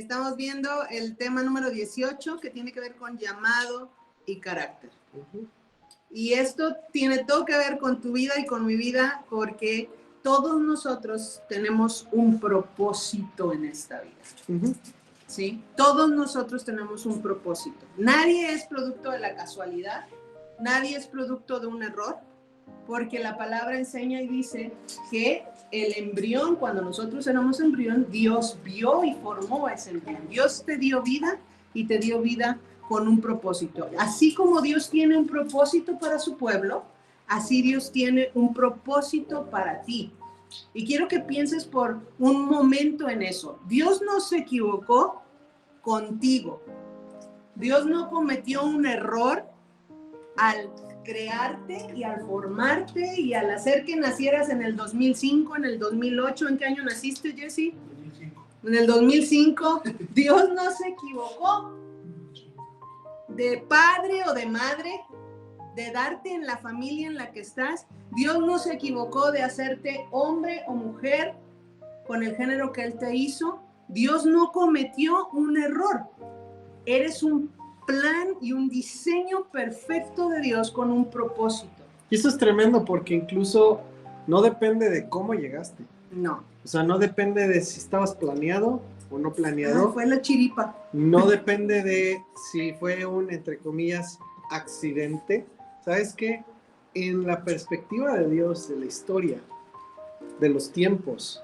Estamos viendo el tema número 18 que tiene que ver con llamado y carácter. Y esto tiene todo que ver con tu vida y con mi vida, porque todos nosotros tenemos un propósito en esta vida. ¿Sí? Todos nosotros tenemos un propósito. Nadie es producto de la casualidad, nadie es producto de un error, porque la palabra enseña y dice que el embrión, cuando nosotros éramos embrión, Dios vio y formó ese embrión. Dios te dio vida y te dio vida con un propósito. Así como Dios tiene un propósito para su pueblo, así Dios tiene un propósito para ti. Y quiero que pienses por un momento en eso. Dios no se equivocó contigo. Dios no cometió un error al crearte y al formarte y al hacer que nacieras en el 2005, en el 2008. ¿En qué año naciste, Jesse? 2005. En el 2005. Dios no se equivocó de padre o de madre, de darte en la familia en la que estás. Dios no se equivocó de hacerte hombre o mujer con el género que Él te hizo. Dios no cometió un error. Eres un plan y un diseño perfecto de Dios con un propósito. Y eso es tremendo, porque incluso no depende de cómo llegaste. No. O sea, no depende de si estabas planeado o no planeado. Fue la chiripa. No depende de si fue un, entre comillas, accidente. ¿Sabes qué? En la perspectiva de Dios, de la historia, de los tiempos,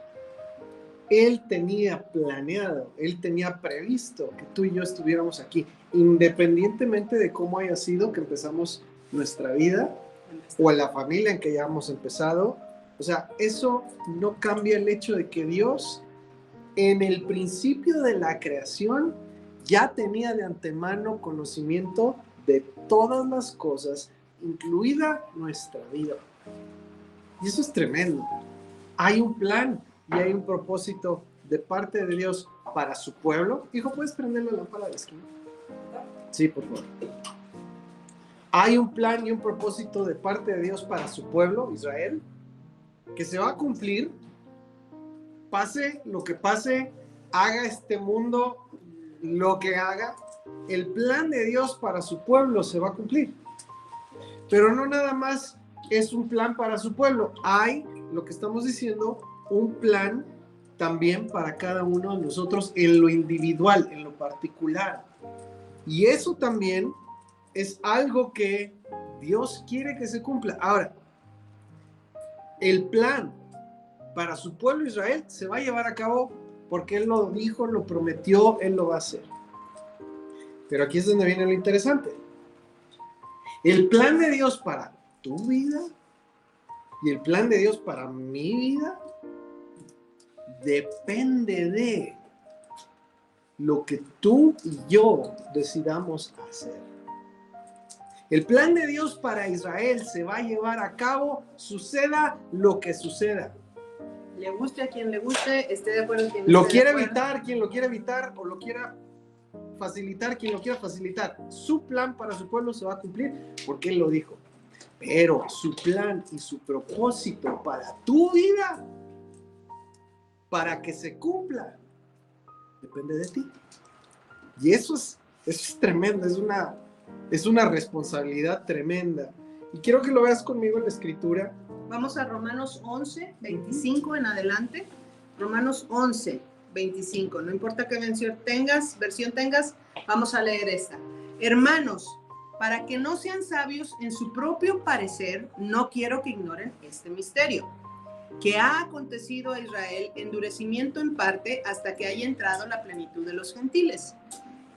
Él tenía planeado, Él tenía previsto que tú y yo estuviéramos aquí, independientemente de cómo haya sido que empezamos nuestra vida o en la familia en que ya hemos empezado. O sea, eso no cambia el hecho de que Dios, en el principio de la creación, ya tenía de antemano conocimiento de todas las cosas, incluida nuestra vida. Y eso es tremendo. Hay un plan y hay un propósito de parte de Dios para su pueblo. Hijo, ¿puedes prender la lámpara de la esquina? Sí, por favor. Hay un plan y un propósito de parte de Dios para su pueblo, Israel, que se va a cumplir, pase lo que pase, haga este mundo lo que haga. El plan de Dios para su pueblo se va a cumplir. Pero no nada más es un plan para su pueblo. Hay, lo que estamos diciendo, un plan también para cada uno de nosotros en lo individual, en lo particular. Y eso también es algo que Dios quiere que se cumpla. Ahora, el plan para su pueblo Israel se va a llevar a cabo porque Él lo dijo, lo prometió, Él lo va a hacer. Pero aquí es donde viene lo interesante. El plan de Dios para tu vida y el plan de Dios para mi vida depende de lo que tú y yo decidamos hacer. El plan de Dios para Israel se va a llevar a cabo, suceda lo que suceda. Le guste a quien le guste, esté de acuerdo quien Lo esté quiere de acuerdo. evitar quien lo quiere evitar, o lo quiera facilitar quien lo quiera facilitar. Su plan para su pueblo se va a cumplir porque Él lo dijo. Pero su plan y su propósito para tu vida, para que se cumpla, depende de ti. Y eso es tremendo, es una responsabilidad tremenda. Y quiero que lo veas conmigo en la Escritura. Vamos a Romanos 11, 25 en adelante. Romanos 11, 25. No importa qué versión tengas, vamos a leer esta. Hermanos, para que no sean sabios en su propio parecer, no quiero que ignoren este misterio, que ha acontecido a Israel endurecimiento en parte hasta que haya entrado la plenitud de los gentiles.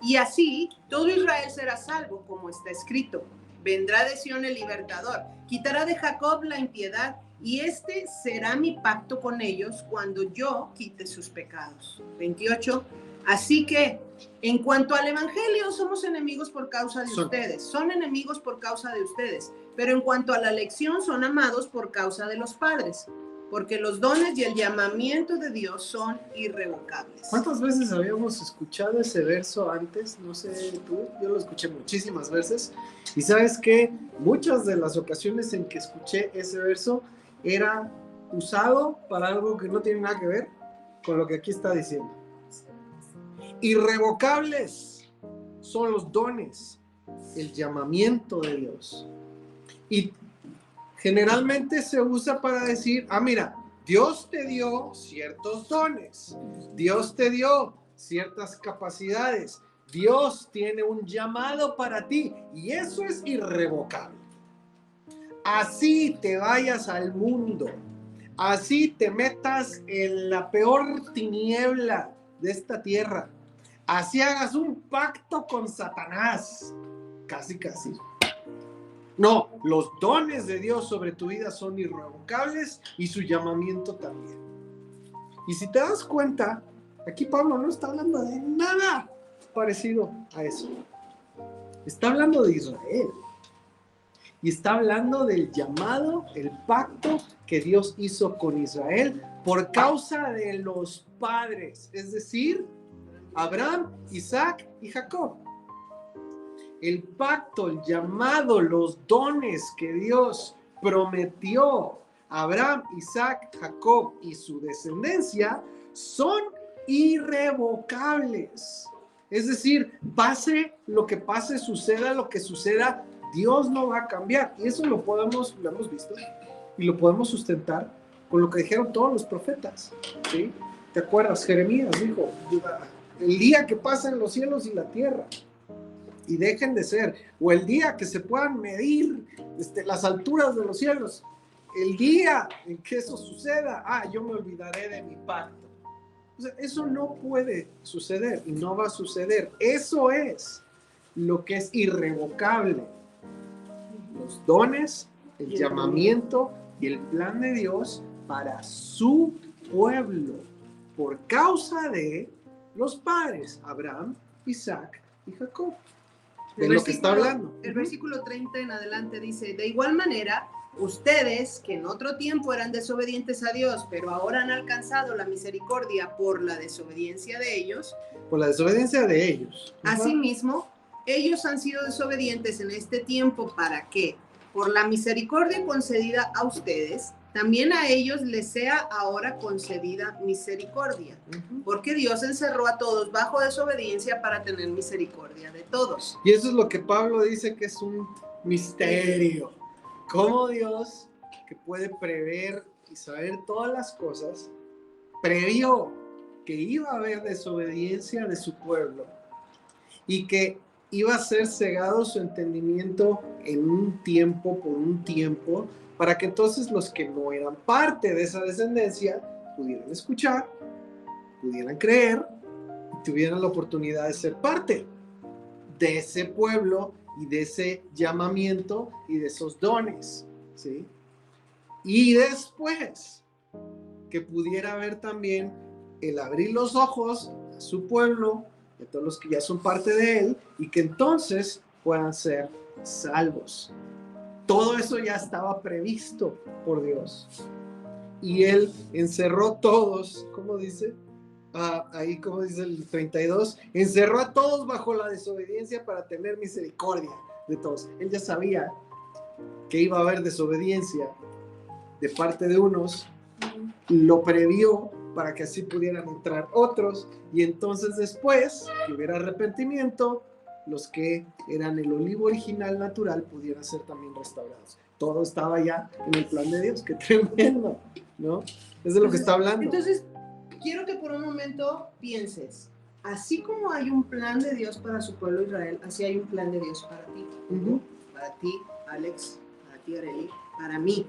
Y así todo Israel será salvo, como está escrito. Vendrá de Sión el libertador, quitará de Jacob la impiedad, y este será mi pacto con ellos cuando yo quite sus pecados. 28. Así que, en cuanto al evangelio, somos enemigos por causa de ustedes. Son enemigos por causa de ustedes. Pero en cuanto a la elección, son amados por causa de los padres. Porque los dones y el llamamiento de Dios son irrevocables. ¿Cuántas veces habíamos escuchado ese verso antes? No sé tú, yo lo escuché muchísimas veces. Y sabes que muchas de las ocasiones en que escuché ese verso era usado para algo que no tiene nada que ver con lo que aquí está diciendo. Irrevocables son los dones, el llamamiento de Dios. Y generalmente se usa para decir, mira, Dios te dio ciertos dones, Dios te dio ciertas capacidades, Dios tiene un llamado para ti y eso es irrevocable. Así te vayas al mundo, así te metas en la peor tiniebla de esta tierra, así hagas un pacto con Satanás, casi. No, los dones de Dios sobre tu vida son irrevocables y su llamamiento también. Y si te das cuenta, aquí Pablo no está hablando de nada parecido a eso. Está hablando de Israel. Y está hablando del llamado, el pacto que Dios hizo con Israel por causa de los padres, es decir, Abraham, Isaac y Jacob. El pacto, el llamado, los dones que Dios prometió a Abraham, Isaac, Jacob y su descendencia son irrevocables. Es decir, pase lo que pase, suceda lo que suceda, Dios no va a cambiar. Y eso lo hemos visto y lo podemos sustentar con lo que dijeron todos los profetas, ¿sí? ¿Te acuerdas? Jeremías dijo, el día que pasen los cielos y la tierra y dejen de ser, o el día que se puedan medir las alturas de los cielos, el día en que eso suceda, yo me olvidaré de mi pacto. O sea, eso no puede suceder y no va a suceder. Eso es lo que es irrevocable. Los dones, el llamamiento y el plan de Dios para su pueblo por causa de los padres, Abraham, Isaac y Jacob. De lo que está hablando. El versículo 30 en adelante dice, de igual manera, ustedes que en otro tiempo eran desobedientes a Dios, pero ahora han alcanzado la misericordia por la desobediencia de ellos. Por la desobediencia de ellos. Asimismo, ellos han sido desobedientes en este tiempo para que, por la misericordia concedida a ustedes, también a ellos les sea ahora concedida misericordia. Porque Dios encerró a todos bajo desobediencia para tener misericordia de todos. Y eso es lo que Pablo dice que es un misterio. Cómo Dios, que puede prever y saber todas las cosas, previó que iba a haber desobediencia de su pueblo y que iba a ser cegado su entendimiento en un tiempo, por un tiempo, para que entonces los que no eran parte de esa descendencia pudieran escuchar, pudieran creer y tuvieran la oportunidad de ser parte de ese pueblo y de ese llamamiento y de esos dones, ¿sí? Y después que pudiera haber también el abrir los ojos a su pueblo, a todos los que ya son parte de él, y que entonces puedan ser salvos. Todo eso ya estaba previsto por Dios. Y él encerró todos, ¿cómo dice? Ahí como dice el 32, encerró a todos bajo la desobediencia para tener misericordia de todos. Él ya sabía que iba a haber desobediencia de parte de unos, lo previó para que así pudieran entrar otros, y entonces después que hubiera arrepentimiento, los que eran el olivo original natural pudieran ser también restaurados. Todo estaba ya en el plan de Dios. ¡Qué tremendo! ¿No? Es de lo que está hablando. Entonces, quiero que por un momento pienses, así como hay un plan de Dios para su pueblo Israel, así hay un plan de Dios para ti. Para ti, Alex, para ti, Arely, para mí.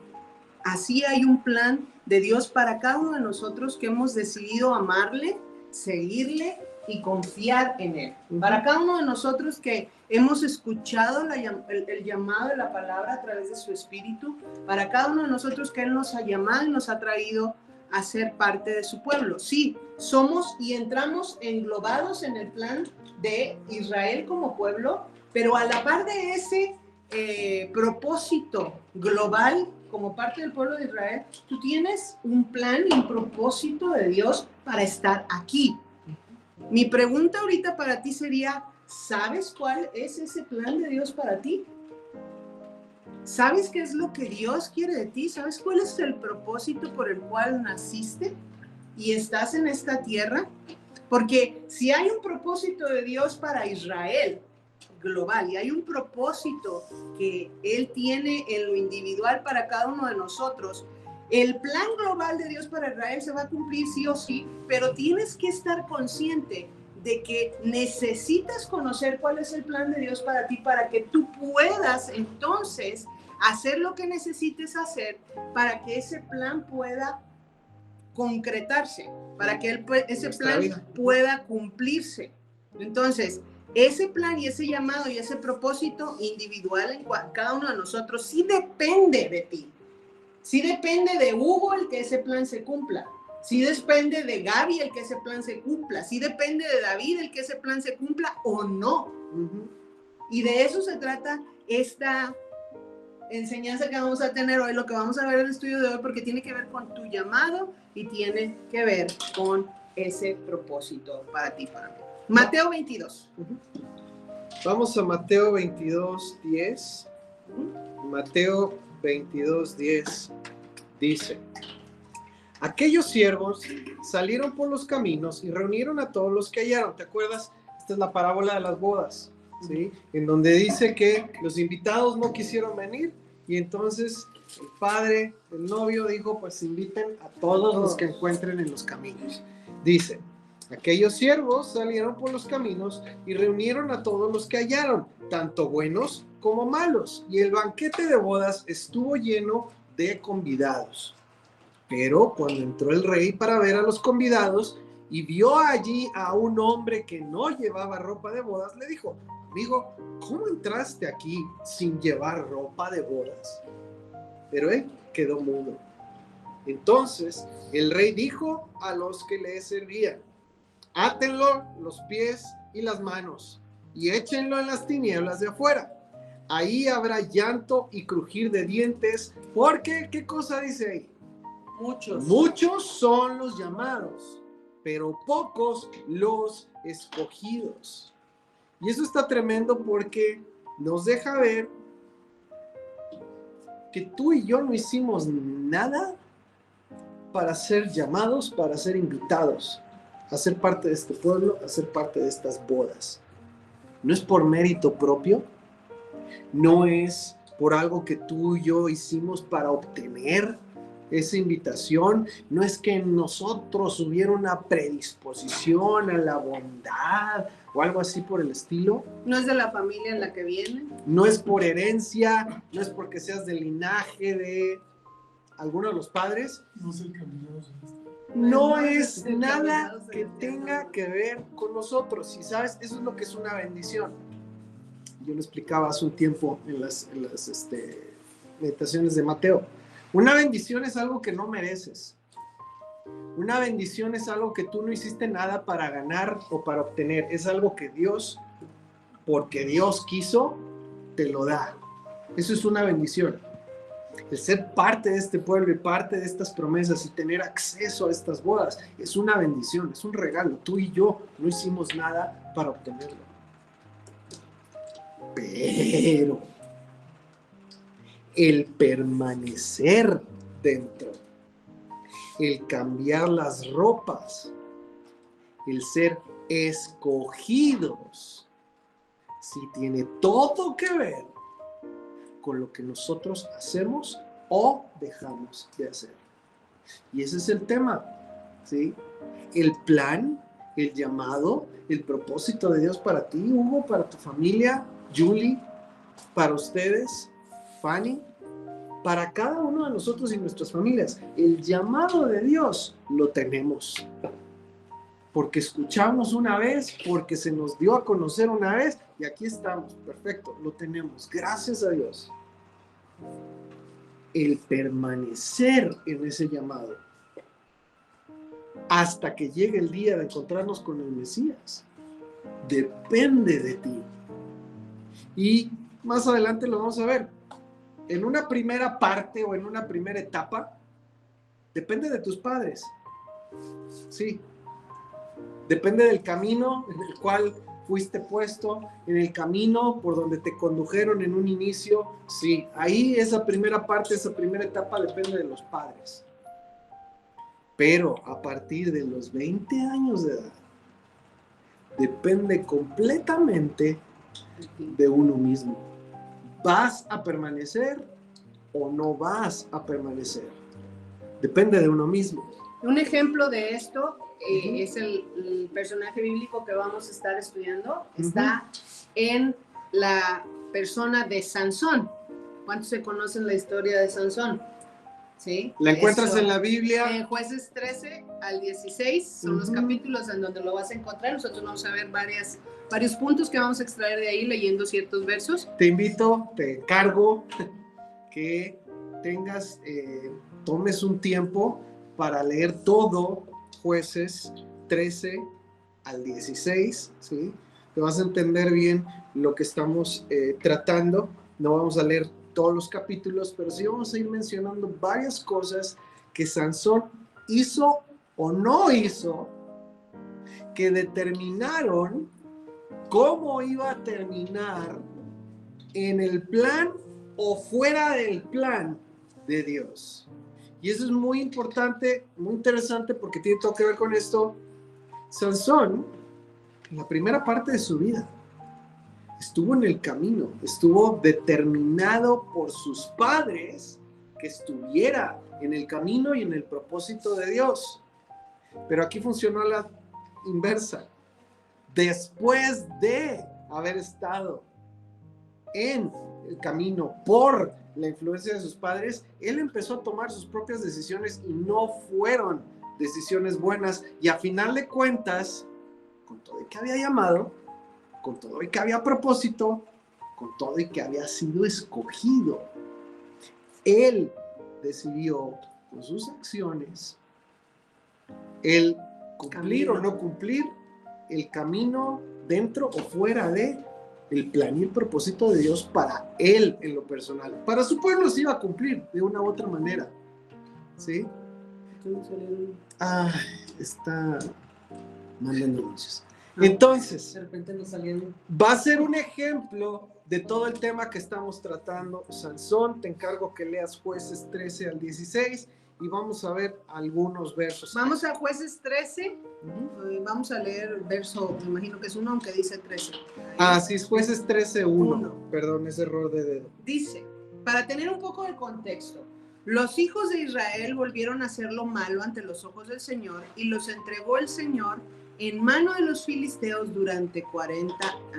Así hay un plan de Dios para cada uno de nosotros que hemos decidido amarle, seguirle y confiar en él. Para cada uno de nosotros que hemos escuchado el llamado de la palabra a través de su espíritu, para cada uno de nosotros que él nos ha llamado y nos ha traído a ser parte de su pueblo. Sí, somos y entramos englobados en el plan de Israel como pueblo, pero a la par de ese propósito global como parte del pueblo de Israel, tú tienes un plan y un propósito de Dios para estar aquí. Mi pregunta ahorita para ti sería, ¿sabes cuál es ese plan de Dios para ti? ¿Sabes qué es lo que Dios quiere de ti? ¿Sabes cuál es el propósito por el cual naciste y estás en esta tierra? Porque si hay un propósito de Dios para Israel global y hay un propósito que Él tiene en lo individual para cada uno de nosotros, el plan global de Dios para Israel se va a cumplir sí o sí, pero tienes que estar consciente de que necesitas conocer cuál es el plan de Dios para ti, para que tú puedas entonces hacer lo que necesites hacer para que ese plan pueda concretarse, para que ese plan pueda cumplirse. Entonces, ese plan y ese llamado y ese propósito individual en cada uno de nosotros sí depende de ti. Sí depende de Hugo el que ese plan se cumpla. Sí depende de Gaby el que ese plan se cumpla. Sí depende de David el que ese plan se cumpla o no. Y de eso se trata esta enseñanza que vamos a tener hoy, lo que vamos a ver en el estudio de hoy, porque tiene que ver con tu llamado y tiene que ver con ese propósito para ti, para mí. Mateo 22. Vamos a Mateo 22:10. Mateo 22:10 dice: aquellos siervos salieron por los caminos y reunieron a todos los que hallaron. ¿Te acuerdas? Esta es la parábola de las bodas, ¿sí? En donde dice que los invitados no quisieron venir y entonces el padre, el novio, dijo: pues inviten a todos los que encuentren en los caminos. Dice: aquellos siervos salieron por los caminos y reunieron a todos los que hallaron, tanto buenos como malos, y el banquete de bodas estuvo lleno de convidados. Pero cuando entró el rey para ver a los convidados y vio allí a un hombre que no llevaba ropa de bodas, le dijo: amigo, ¿cómo entraste aquí sin llevar ropa de bodas? Pero él quedó mudo. Entonces el rey dijo a los que le servían: átenlo los pies y las manos y échenlo en las tinieblas de afuera. Ahí habrá llanto y crujir de dientes, porque, ¿qué cosa dice ahí? Muchos son los llamados, pero pocos los escogidos. Y eso está tremendo porque nos deja ver que tú y yo no hicimos nada para ser llamados, para ser invitados a ser parte de este pueblo, a ser parte de estas bodas. No es por mérito propio, no es por algo que tú y yo hicimos para obtener esa invitación, no es que en nosotros hubiera una predisposición a la bondad o algo así por el estilo. No es de la familia en la que viene. No es por herencia, no es porque seas del linaje de alguno de los padres. No es el camino. No es nada que tenga que ver con nosotros. Y sabes, eso es lo que es una bendición. Yo lo explicaba hace un tiempo en las meditaciones de Mateo. Una bendición es algo que no mereces. Una bendición es algo que tú no hiciste nada para ganar o para obtener. Es algo que Dios, porque Dios quiso, te lo da. Eso es una bendición. El ser parte de este pueblo y parte de estas promesas y tener acceso a estas bodas es una bendición, es un regalo. Tú y yo no hicimos nada para obtenerlo. Pero el permanecer dentro, el cambiar las ropas, el ser escogidos, sí tiene todo que ver con lo que nosotros hacemos o dejamos de hacer. Y ese es el tema, ¿sí? El plan, el llamado, el propósito de Dios para ti, Hugo, para tu familia, Julie, para ustedes, Fanny, para cada uno de nosotros y nuestras familias. El llamado de Dios lo tenemos. Porque escuchamos una vez, porque se nos dio a conocer una vez, y aquí estamos, perfecto, lo tenemos, gracias a Dios. El permanecer en ese llamado hasta que llegue el día de encontrarnos con el Mesías depende de ti. Y más adelante lo vamos a ver. En una primera parte o en una primera etapa, depende de tus padres. Sí. Depende del camino en el cual fuiste puesto, en el camino por donde te condujeron en un inicio. Sí, ahí esa primera parte, esa primera etapa depende de los padres. Pero a partir de los 20 años de edad, depende completamente de uno mismo. ¿Vas a permanecer o no vas a permanecer? Depende de uno mismo. Un ejemplo de esto es el personaje bíblico que vamos a estar estudiando. Está en la persona de Sansón. ¿Cuántos se conocen la historia de Sansón? ¿Sí? ¿La encuentras en la Biblia? En Jueces 13 al 16 son los capítulos en donde lo vas a encontrar. Nosotros vamos a ver varios puntos que vamos a extraer de ahí leyendo ciertos versos. Te invito, te encargo que tomes un tiempo para leer todo Jueces 13 al 16, ¿sí? Te vas a entender bien lo que estamos tratando. No vamos a leer todos los capítulos, pero sí vamos a ir mencionando varias cosas que Sansón hizo o no hizo, que determinaron cómo iba a terminar en el plan o fuera del plan de Dios. Y eso es muy importante, muy interesante, porque tiene todo que ver con esto. Sansón, en la primera parte de su vida, estuvo en el camino, estuvo determinado por sus padres que estuviera en el camino y en el propósito de Dios. Pero aquí funcionó a la inversa. Después de haber estado en el camino por la influencia de sus padres, él empezó a tomar sus propias decisiones y no fueron decisiones buenas. Y a final de cuentas, con todo y que había llamado, con todo y que había propósito, con todo y que había sido escogido, él decidió con sus acciones el cumplir o no cumplir el camino dentro o fuera de el plan y el propósito de Dios para él en lo personal. Para su pueblo se iba a cumplir de una u otra manera, ¿sí? Está mandando anuncios. Entonces, de repente nos salieron. va a ser un ejemplo de todo el tema que estamos tratando. Sansón, te encargo que leas Jueces 13 al 16 y vamos a ver algunos versos. Vamos a Jueces 13. Vamos a leer el verso, me imagino que es 1, aunque dice 13. Sí, es Jueces 13, 1. Perdón, es error de dedo. Dice, para tener un poco de contexto, los hijos de Israel volvieron a hacer lo malo ante los ojos del Señor y los entregó el Señor en mano de los filisteos durante 40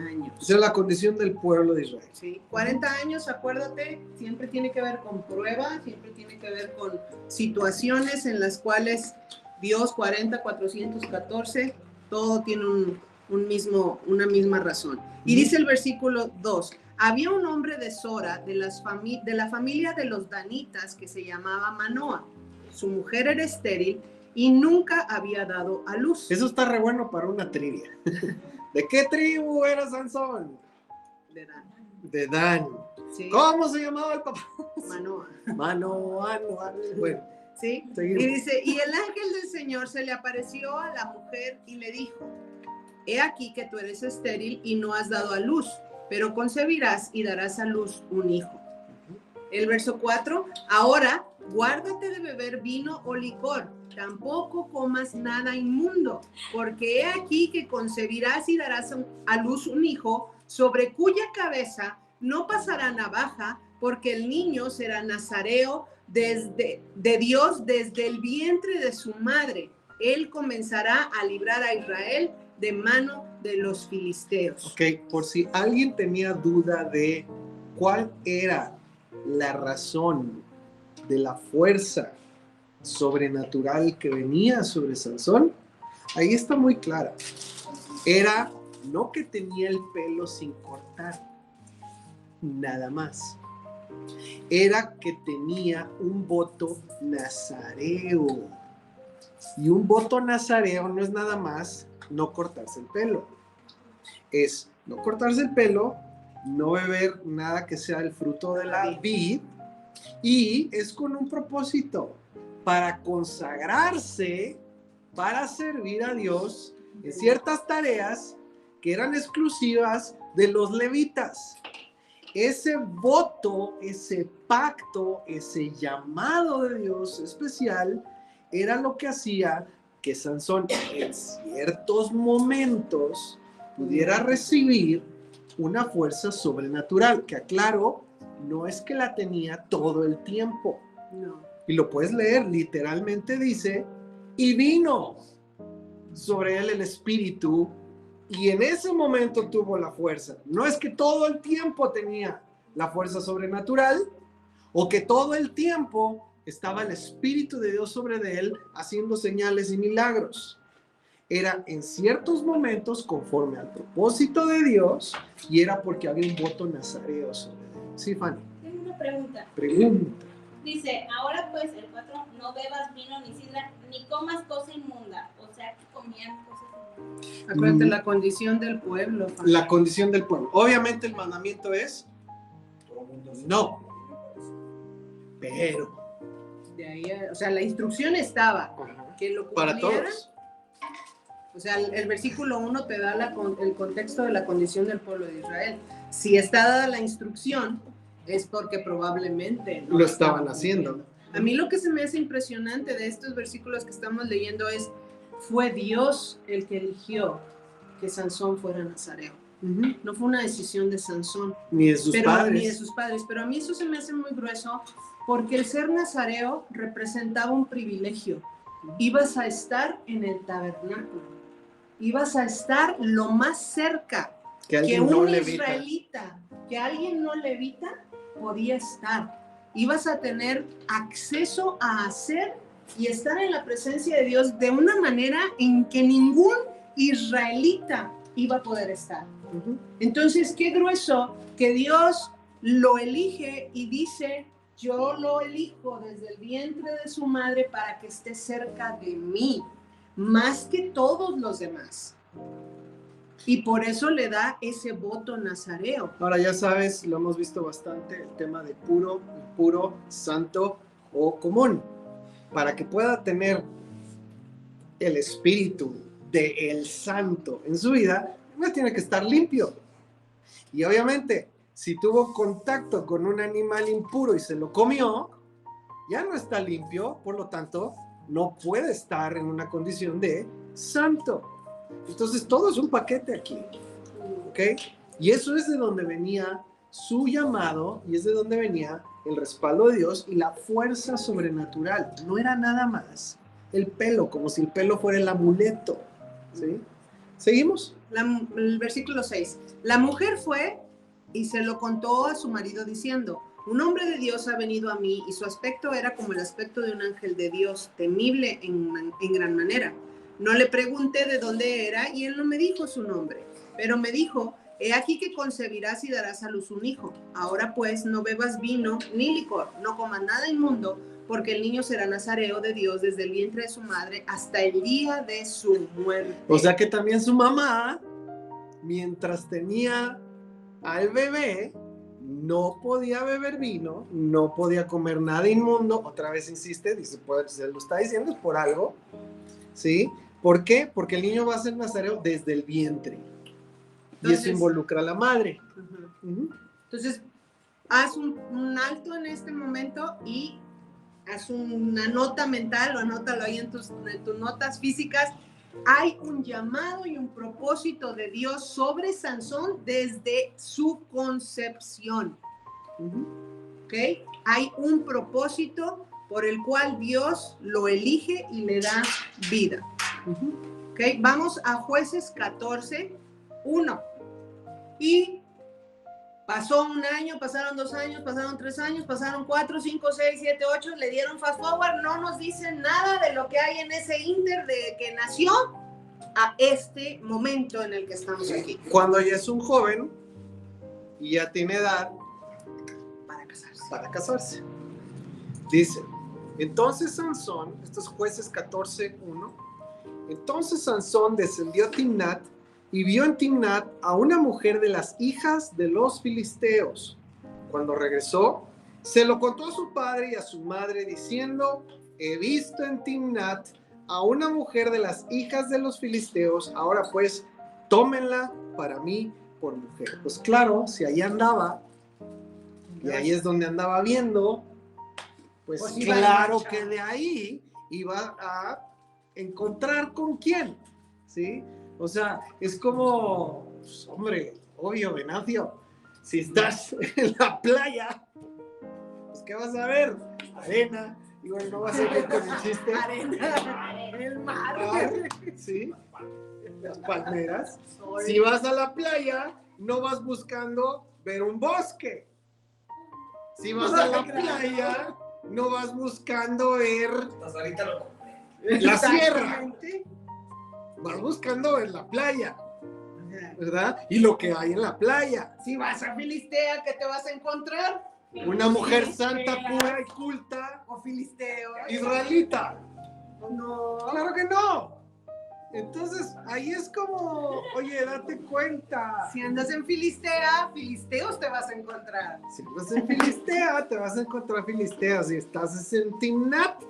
años. Esa es la condición del pueblo de Israel. Sí, 40 años, acuérdate, siempre tiene que ver con pruebas, siempre tiene que ver con situaciones en las cuales Dios, 40, 414, todo tiene una misma razón. Y dice el versículo 2, había un hombre de Sora, de la familia de los danitas, que se llamaba Manoa. Su mujer era estéril y nunca había dado a luz. Eso está re bueno para una trivia. ¿De qué tribu era Sansón? De Dan. De Dan. Sí. ¿Cómo se llamaba el papá? Manoa. Manoa. Bueno. Sí. Seguimos. Y dice, y el ángel del Señor se le apareció a la mujer y le dijo, he aquí que tú eres estéril y no has dado a luz, pero concebirás y darás a luz un hijo. El verso 4, ahora guárdate de beber vino o licor, tampoco comas nada inmundo, porque he aquí que concebirás y darás a luz un hijo, sobre cuya cabeza no pasará navaja, porque el niño será nazareo de Dios desde el vientre de su madre. Él comenzará a librar a Israel de mano de los filisteos. Ok, por si alguien tenía duda de cuál era la razón de la fuerza sobrenatural que venía sobre Sansón, ahí está muy clara. Era no que tenía el pelo sin cortar, nada más. Era que tenía un voto nazareo. Y un voto nazareo no es nada más no cortarse el pelo. Es no cortarse el pelo, no beber nada que sea el fruto de la vid, y es con un propósito, para consagrarse, para servir a Dios en ciertas tareas que eran exclusivas de los levitas. Ese voto, ese pacto, ese llamado de Dios especial era lo que hacía que Sansón en ciertos momentos pudiera recibir una fuerza sobrenatural, que aclaro, no es que la tenía todo el tiempo. No. Y lo puedes leer, literalmente dice, y vino sobre él el Espíritu, y en ese momento tuvo la fuerza. No es que todo el tiempo tenía la fuerza sobrenatural, o que todo el tiempo estaba el Espíritu de Dios sobre de él, haciendo señales y milagros. Era en ciertos momentos conforme al propósito de Dios, y era porque había un voto nazareo sobre él. Sí, Fanny. Tengo una pregunta. Pregunta. Dice, ahora pues, el 4, no bebas vino ni sidra, ni comas cosa inmunda. O sea, que comían cosas inmundas. Acuérdate la condición del pueblo. Fanny. La condición del pueblo. Obviamente el mandamiento es no. Pero De ahí, o sea, la instrucción estaba. Que lo para cumplieran. todos. O sea, el versículo 1 te da el contexto de la condición del pueblo de Israel. Si está dada la instrucción, es porque probablemente no Lo estaban haciendo. A mí lo que se me hace impresionante de estos versículos que estamos leyendo es, fue Dios el que eligió que Sansón fuera nazareo. Uh-huh. No fue una decisión de Sansón, Ni de sus padres. ni de sus padres. Pero a mí eso se me hace muy grueso porque el ser nazareo representaba un privilegio. Ibas a estar en el tabernáculo. Ibas a estar lo más cerca que un israelita, que alguien no levita podía estar. Ibas a tener acceso a hacer y estar en la presencia de Dios de una manera en que ningún israelita iba a poder estar. Uh-huh. Entonces, qué grueso que Dios lo elige y dice, yo lo elijo desde el vientre de su madre para que esté cerca de mí, más que todos los demás. Y por eso le da ese voto nazareo. Ahora ya sabes, lo hemos visto bastante, el tema de puro, impuro, santo o común. Para que pueda tener el espíritu del santo en su vida, pues tiene que estar limpio. Y obviamente, si tuvo contacto con un animal impuro y se lo comió, ya no está limpio, por lo tanto, no puede estar en una condición de santo. Entonces, todo es un paquete aquí, ¿ok? Y eso es de donde venía su llamado y es de donde venía el respaldo de Dios y la fuerza sobrenatural. No era nada más el pelo, como si el pelo fuera el amuleto, ¿sí? ¿Seguimos? El versículo 6. La mujer fue y se lo contó a su marido diciendo, un hombre de Dios ha venido a mí y su aspecto era como el aspecto de un ángel de Dios, temible en gran manera. No le pregunté de dónde era y él no me dijo su nombre, pero me dijo, he aquí que concebirás y darás a luz un hijo. Ahora pues no bebas vino ni licor, no comas nada inmundo, porque el niño será nazareo de Dios desde el vientre de su madre hasta el día de su muerte. O sea que también su mamá, mientras tenía al bebé, no podía beber vino, no podía comer nada inmundo. Otra vez insiste, dice, pues se lo está diciendo es por algo, ¿sí? ¿Por qué? Porque el niño va a ser nazareo desde el vientre. Entonces, y eso involucra a la madre. Uh-huh. Uh-huh. Entonces, haz un alto en este momento y haz una nota mental o anótalo ahí en tus notas físicas. Hay un llamado y un propósito de Dios sobre Sansón desde su concepción. Uh-huh. ¿Ok? Hay un propósito por el cual Dios lo elige y le da vida. Uh-huh. ¿Ok? Vamos a Jueces 14, 1. Y pasó un año, pasaron 2 años, pasaron 3 años, pasaron 4, 5, 6, 7, 8, le dieron fast forward, no nos dicen nada de lo que hay en ese inter de que nació a este momento en el que estamos aquí. Cuando ya es un joven y ya tiene edad para casarse. Dice, entonces Sansón, estos Jueces 14, 1, entonces Sansón descendió a Timnat y vio en Timnat a una mujer de las hijas de los filisteos. Cuando regresó, se lo contó a su padre y a su madre diciendo, he visto en Timnat a una mujer de las hijas de los filisteos, ahora pues tómenla para mí por mujer. Pues claro, si ahí andaba, y ahí es donde andaba viendo, pues claro que de ahí iba a encontrar con quién, ¿sí? O sea, es como, pues, hombre, obvio, Venancio, si estás en la playa, pues ¿qué vas a ver? Arena. Y bueno, no vas a ir con el chiste. Arena, el mar. ¿Sí? Las palmeras. Si vas a la playa, no vas buscando ver un bosque. Si vas a la playa, no vas buscando ver Hasta ahorita lo compré. la sierra. Exactamente. Vas buscando ver la playa, ¿verdad? Y lo que hay en la playa. Si vas a Filistea, ¿qué te vas a encontrar? Una mujer santa, pura y culta, O filisteo. israelita. No. Claro que no. Entonces, ahí es como, oye, date cuenta. Si andas en Filistea, filisteos te vas a encontrar. Si estás en Filistea, te vas a encontrar filisteos. Si estás en Timnat,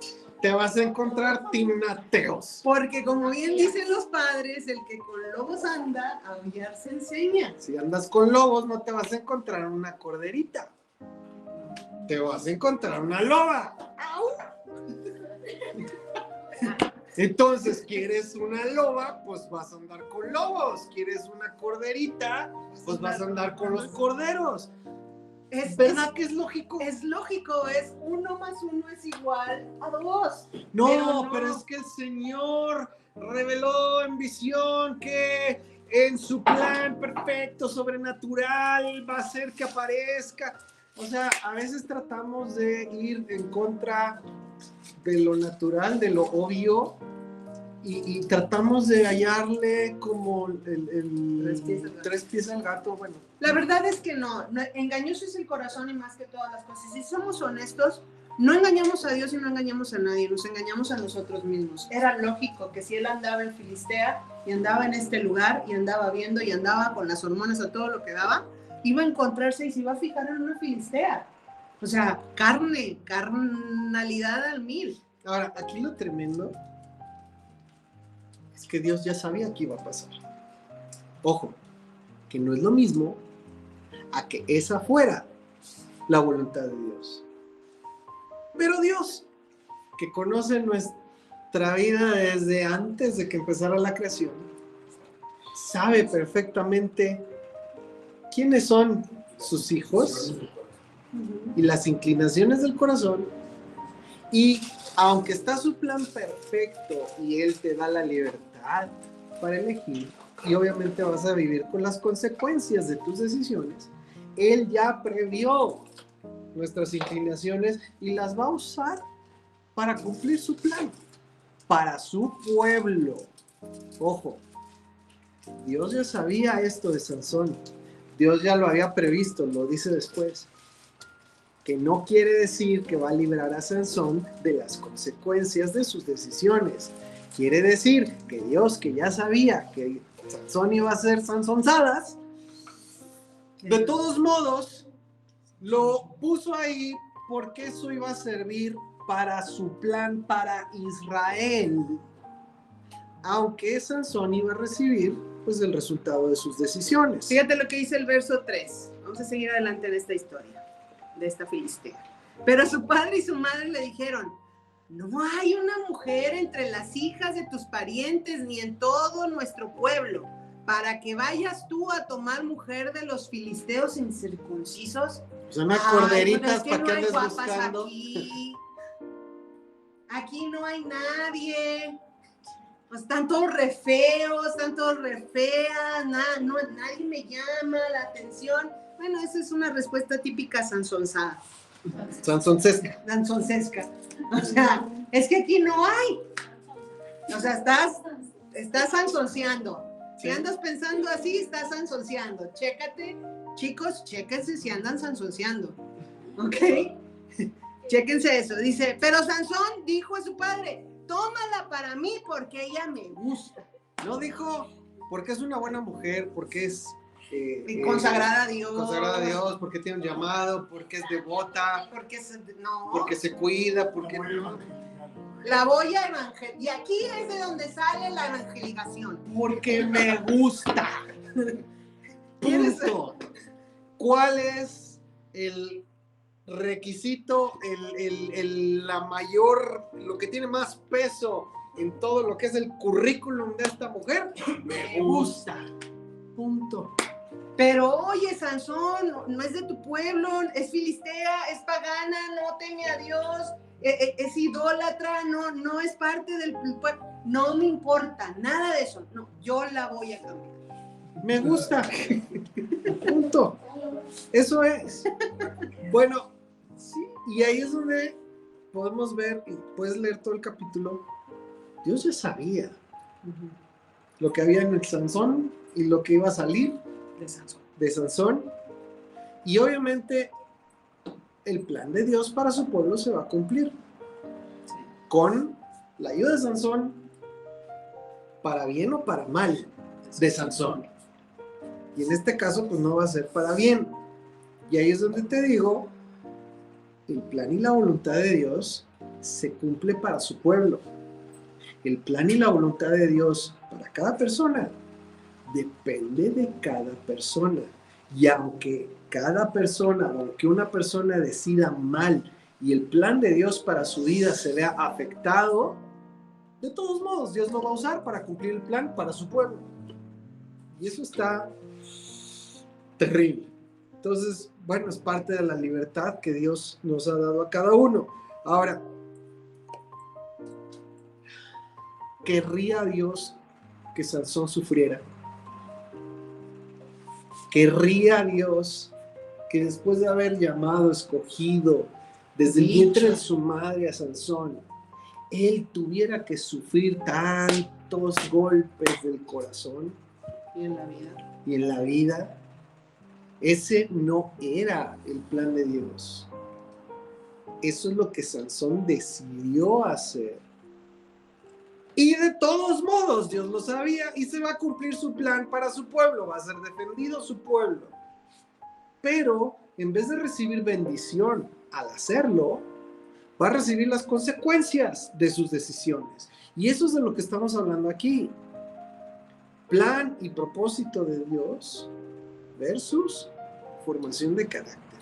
te vas a encontrar timnateos. Porque como bien dicen los padres, el que con lobos anda, a aullar se enseña. Si andas con lobos, no te vas a encontrar una corderita. Te vas a encontrar una loba. Entonces, ¿quieres una loba? Pues vas a andar con lobos. ¿Quieres una corderita? Pues vas a andar con los corderos. Es ¿Verdad que es lógico? Es lógico, es 1 más 1 es igual a 2. No, pero es que el Señor reveló en visión que en su plan perfecto, sobrenatural, va a hacer que aparezca. O sea, a veces tratamos de ir en contra de lo natural, de lo obvio, y tratamos de hallarle como tres pies al gato. Bueno, La verdad es que no, engañoso es el corazón y más que todas las cosas. Si somos honestos, no engañamos a Dios y no engañamos a nadie, nos engañamos a nosotros mismos. Era lógico que si él andaba en Filistea y andaba en este lugar y andaba viendo y andaba con las hormonas a todo lo que daba, iba a encontrarse y se iba a fijar en una Filistea. O sea, carnalidad al 1000. ahora, aquí lo tremendo es que Dios ya sabía que iba a pasar. Ojo, que no es lo mismo a que esa fuera la voluntad de Dios. Pero Dios, que conoce nuestra vida desde antes de que empezara la creación, sabe perfectamente quiénes son sus hijos y las inclinaciones del corazón. Y aunque está su plan perfecto y Él te da la libertad para elegir, y obviamente vas a vivir con las consecuencias de tus decisiones, Él ya previó nuestras inclinaciones y las va a usar para cumplir su plan, para su pueblo. Ojo, Dios ya sabía esto de Sansón, Dios ya lo había previsto, lo dice después, que no quiere decir que va a librar a Sansón de las consecuencias de sus decisiones. Quiere decir que Dios, que ya sabía que Sansón iba a hacer sansonzadas, de todos modos, lo puso ahí porque eso iba a servir para su plan para Israel. Aunque Sansón iba a recibir pues el resultado de sus decisiones. Fíjate lo que dice el verso 3. Vamos a seguir adelante en esta historia de esta Filistea. Pero su padre y su madre le dijeron: no hay una mujer entre las hijas de tus parientes ni en todo nuestro pueblo para que vayas tú a tomar mujer de los filisteos incircuncisos. O sea, unas Ay, corderitas pero es para no que hay andes guapas buscando. Aquí no hay nadie. Pues están todos re feos, están todos re feas, nadie me llama la atención. Bueno, esa es una respuesta típica sansonzada. Sansoncesca. Danzoncesca. O sea, es que aquí no hay. O sea, estás sansonciando. Si andas pensando así, estás sansonciando. Chécate, chicos, chéquense si andan sansonciando. ¿Ok? Chéquense eso. Dice, pero Sansón dijo a su padre: tómala para mí porque ella me gusta. No dijo porque es una buena mujer, porque es Consagrada a Dios. consagrada a Dios, porque tiene un llamado, porque es devota, No. porque se cuida, porque no. La voy a evangelizar. Y aquí es de donde sale la evangelización. Porque me gusta. Punto. ¿Cuál es el requisito, la mayor, lo que tiene más peso en todo lo que es el currículum de esta mujer, me gusta. Punto. Pero oye, Sansón, no es de tu pueblo, es filistea, es pagana, no teme a Dios, es idólatra, no es parte del pueblo. No me importa, nada de eso. No, yo la voy a cambiar. Me gusta. Punto. Eso es. Bueno, sí, y ahí es donde podemos ver, y puedes leer todo el capítulo. Dios ya sabía lo que había en el Sansón y lo que iba a salir de Sansón. Y obviamente el plan de Dios para su pueblo se va a cumplir con la ayuda de Sansón, para bien o para mal de Sansón. Y en este caso pues no va a ser para bien. Y ahí es donde te digo, el plan y la voluntad de Dios se cumple para su pueblo. El plan y la voluntad de Dios para cada persona depende de cada persona. Y aunque una persona decida mal y el plan de Dios para su vida se vea afectado, de todos modos Dios lo va a usar para cumplir el plan para su pueblo. Y eso está terrible. Entonces, bueno, es parte de la libertad que Dios nos ha dado a cada uno. Ahora, ¿querría Dios que Sansón sufriera? ¿Querría Dios que después de haber llamado, escogido desde el vientre de su madre a Sansón, él tuviera que sufrir tantos golpes del corazón? Y en la vida. Y en la vida, ese no era el plan de Dios. Eso es lo que Sansón decidió hacer. Y de todos modos, Dios lo sabía y se va a cumplir su plan para su pueblo. Va a ser defendido su pueblo. Pero en vez de recibir bendición al hacerlo, va a recibir las consecuencias de sus decisiones. Y eso es de lo que estamos hablando aquí. Plan y propósito de Dios versus formación de carácter.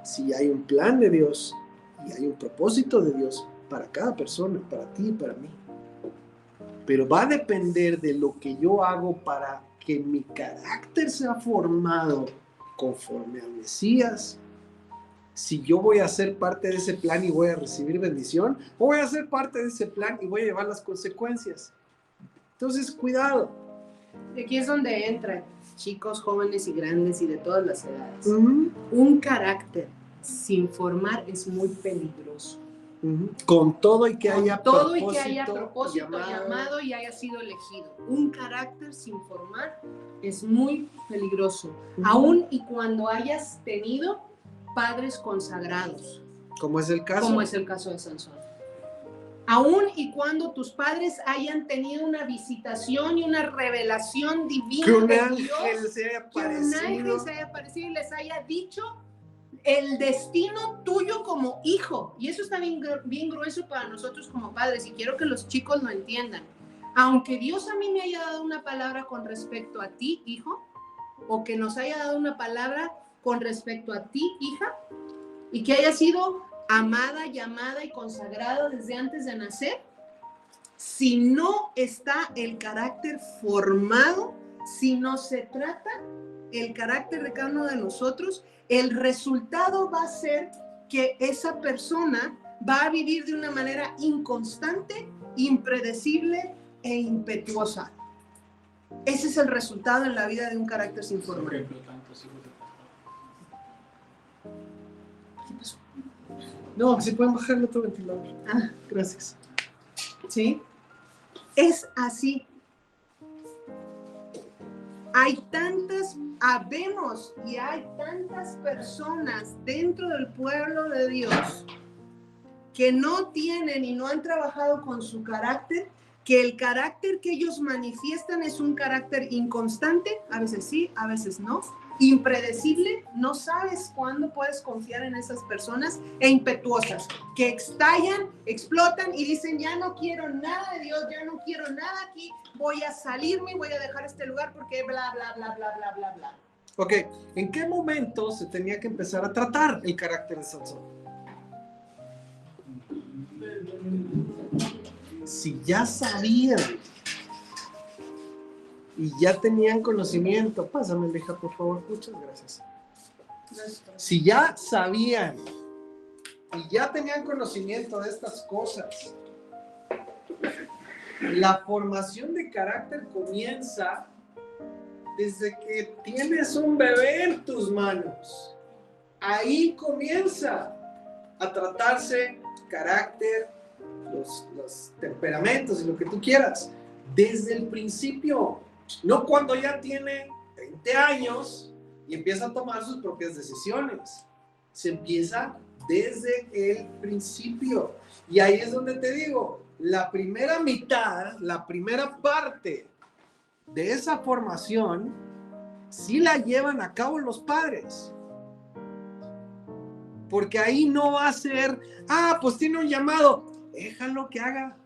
Si hay un plan de Dios y hay un propósito de Dios para cada persona, para ti y para mí, pero va a depender de lo que yo hago para que mi carácter sea formado conforme al Mesías. Si yo voy a ser parte de ese plan y voy a recibir bendición, o voy a ser parte de ese plan y voy a llevar las consecuencias. Entonces, cuidado. Y aquí es donde entran chicos, jóvenes y grandes y de todas las edades. Uh-huh. Un carácter sin formar es muy peligroso. Uh-huh. Con todo y que haya propósito, llamado y haya sido elegido. Un carácter sin formar es muy peligroso. Uh-huh. Aún y cuando hayas tenido padres consagrados. Como es el caso. Como es el caso de Sansón. Aún y cuando tus padres hayan tenido una visitación y una revelación divina que un de ángel Dios, se haya que un ángel se haya aparecido y les haya dicho el destino tuyo como hijo. Y eso está bien grueso para nosotros como padres, y quiero que los chicos lo entiendan. Aunque Dios a mí me haya dado una palabra con respecto a ti, hijo, o que nos haya dado una palabra con respecto a ti, hija, y que haya sido amada, llamada y consagrada desde antes de nacer, si no está el carácter formado, si no se trata el carácter de cada uno de nosotros, el resultado va a ser que esa persona va a vivir de una manera inconstante, impredecible e impetuosa. Ese es el resultado en la vida de un carácter sin formar. No, si pueden bajar el otro ventilador. Ah, gracias. ¿Sí? Es así. Hay habemos y hay tantas personas dentro del pueblo de Dios que no tienen y no han trabajado con su carácter, que el carácter que ellos manifiestan es un carácter inconstante, a veces sí, a veces no, impredecible, no sabes cuándo puedes confiar en esas personas, e impetuosas, que estallan, explotan y dicen, ya no quiero nada de Dios, ya no quiero nada aquí, voy a salirme, voy a dejar este lugar porque bla, bla, bla, bla, bla, bla, bla. Ok, ¿en qué momento se tenía que empezar a tratar el carácter de Sansón? si ya sabían y ya tenían conocimiento, pásame, hija, por favor, muchas gracias. Si ya sabían y ya tenían conocimiento de estas cosas, la formación de carácter comienza desde que tienes un bebé en tus manos. Ahí comienza a tratarse carácter, los temperamentos y lo que tú quieras. Desde el principio, no cuando ya tiene 20 años y empieza a tomar sus propias decisiones. Se empieza desde el principio. Y ahí es donde te digo, la primera mitad, la primera parte de esa formación, sí la llevan a cabo los padres. Porque ahí no va a ser, pues tiene un llamado, déjalo que haga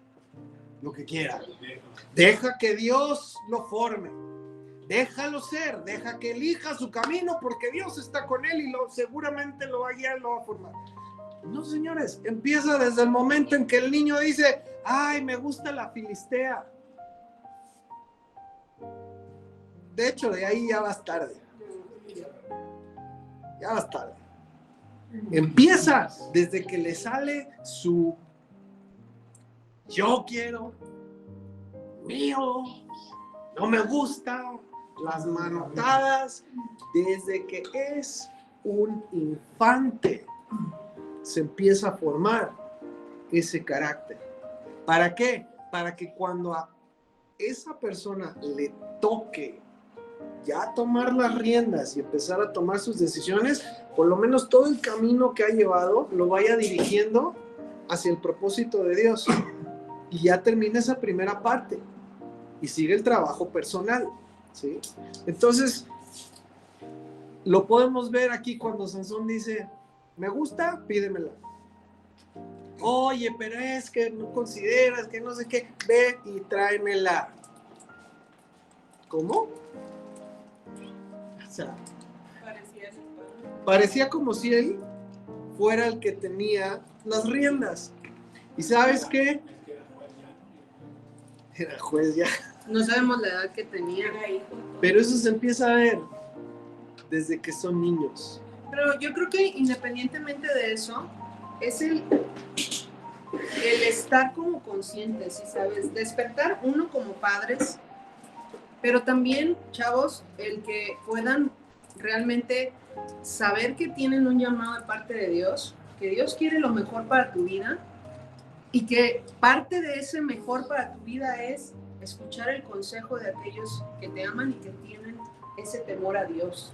lo que quiera. Deja que Dios lo forme. Déjalo ser, deja que elija su camino porque Dios está con él y seguramente lo va a guiar, lo va a formar. No, señores, empieza desde el momento en que el niño dice, ay, me gusta la filistea. De hecho, de ahí ya vas tarde. Ya vas tarde. Empieza desde que le sale su yo quiero, mío, no me gusta, las manotadas, desde que es un infante se empieza a formar ese carácter. ¿Para qué? Para que cuando a esa persona le toque ya tomar las riendas y empezar a tomar sus decisiones, por lo menos todo el camino que ha llevado lo vaya dirigiendo hacia el propósito de Dios. Y ya termina esa primera parte y sigue el trabajo personal, ¿sí? Entonces, lo podemos ver aquí cuando Sansón dice, ¿me gusta? Pídemela. Oye, pero es que no consideras que no sé qué, ve y tráemela. ¿Cómo? O sea, parecía como si él fuera el que tenía las riendas. ¿Y sabes qué? Era juez ya. No sabemos la edad que tenía. Pero eso se empieza a ver desde que son niños. Pero yo creo que independientemente de eso, es el estar como conscientes, ¿sí sabes? Despertar uno como padres, pero también, chavos, el que puedan realmente saber que tienen un llamado de parte de Dios, que Dios quiere lo mejor para tu vida y que parte de ese mejor para tu vida es escuchar el consejo de aquellos que te aman y que tienen ese temor a Dios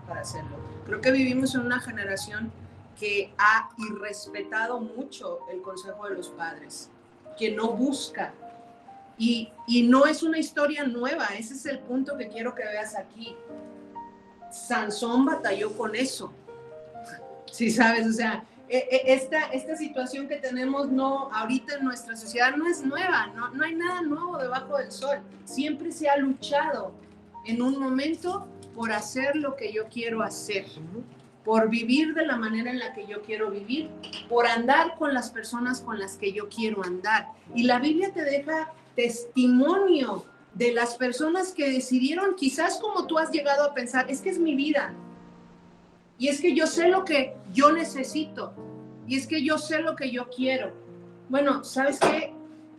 para hacerlo. Creo que vivimos en una generación que ha irrespetado mucho el consejo de los padres, que no busca. Y no es una historia nueva, ese es el punto que quiero que veas aquí. Sansón batalló con eso. Sí, sabes, o sea, esta situación que tenemos ahorita en nuestra sociedad no es nueva, no hay nada nuevo debajo del sol. Siempre se ha luchado en un momento por hacer lo que yo quiero hacer, por vivir de la manera en la que yo quiero vivir, por andar con las personas con las que yo quiero andar. Y la Biblia te deja testimonio de las personas que decidieron, quizás como tú has llegado a pensar, es que es mi vida, y es que yo sé lo que yo necesito, y es que yo sé lo que yo quiero. Bueno, ¿sabes qué?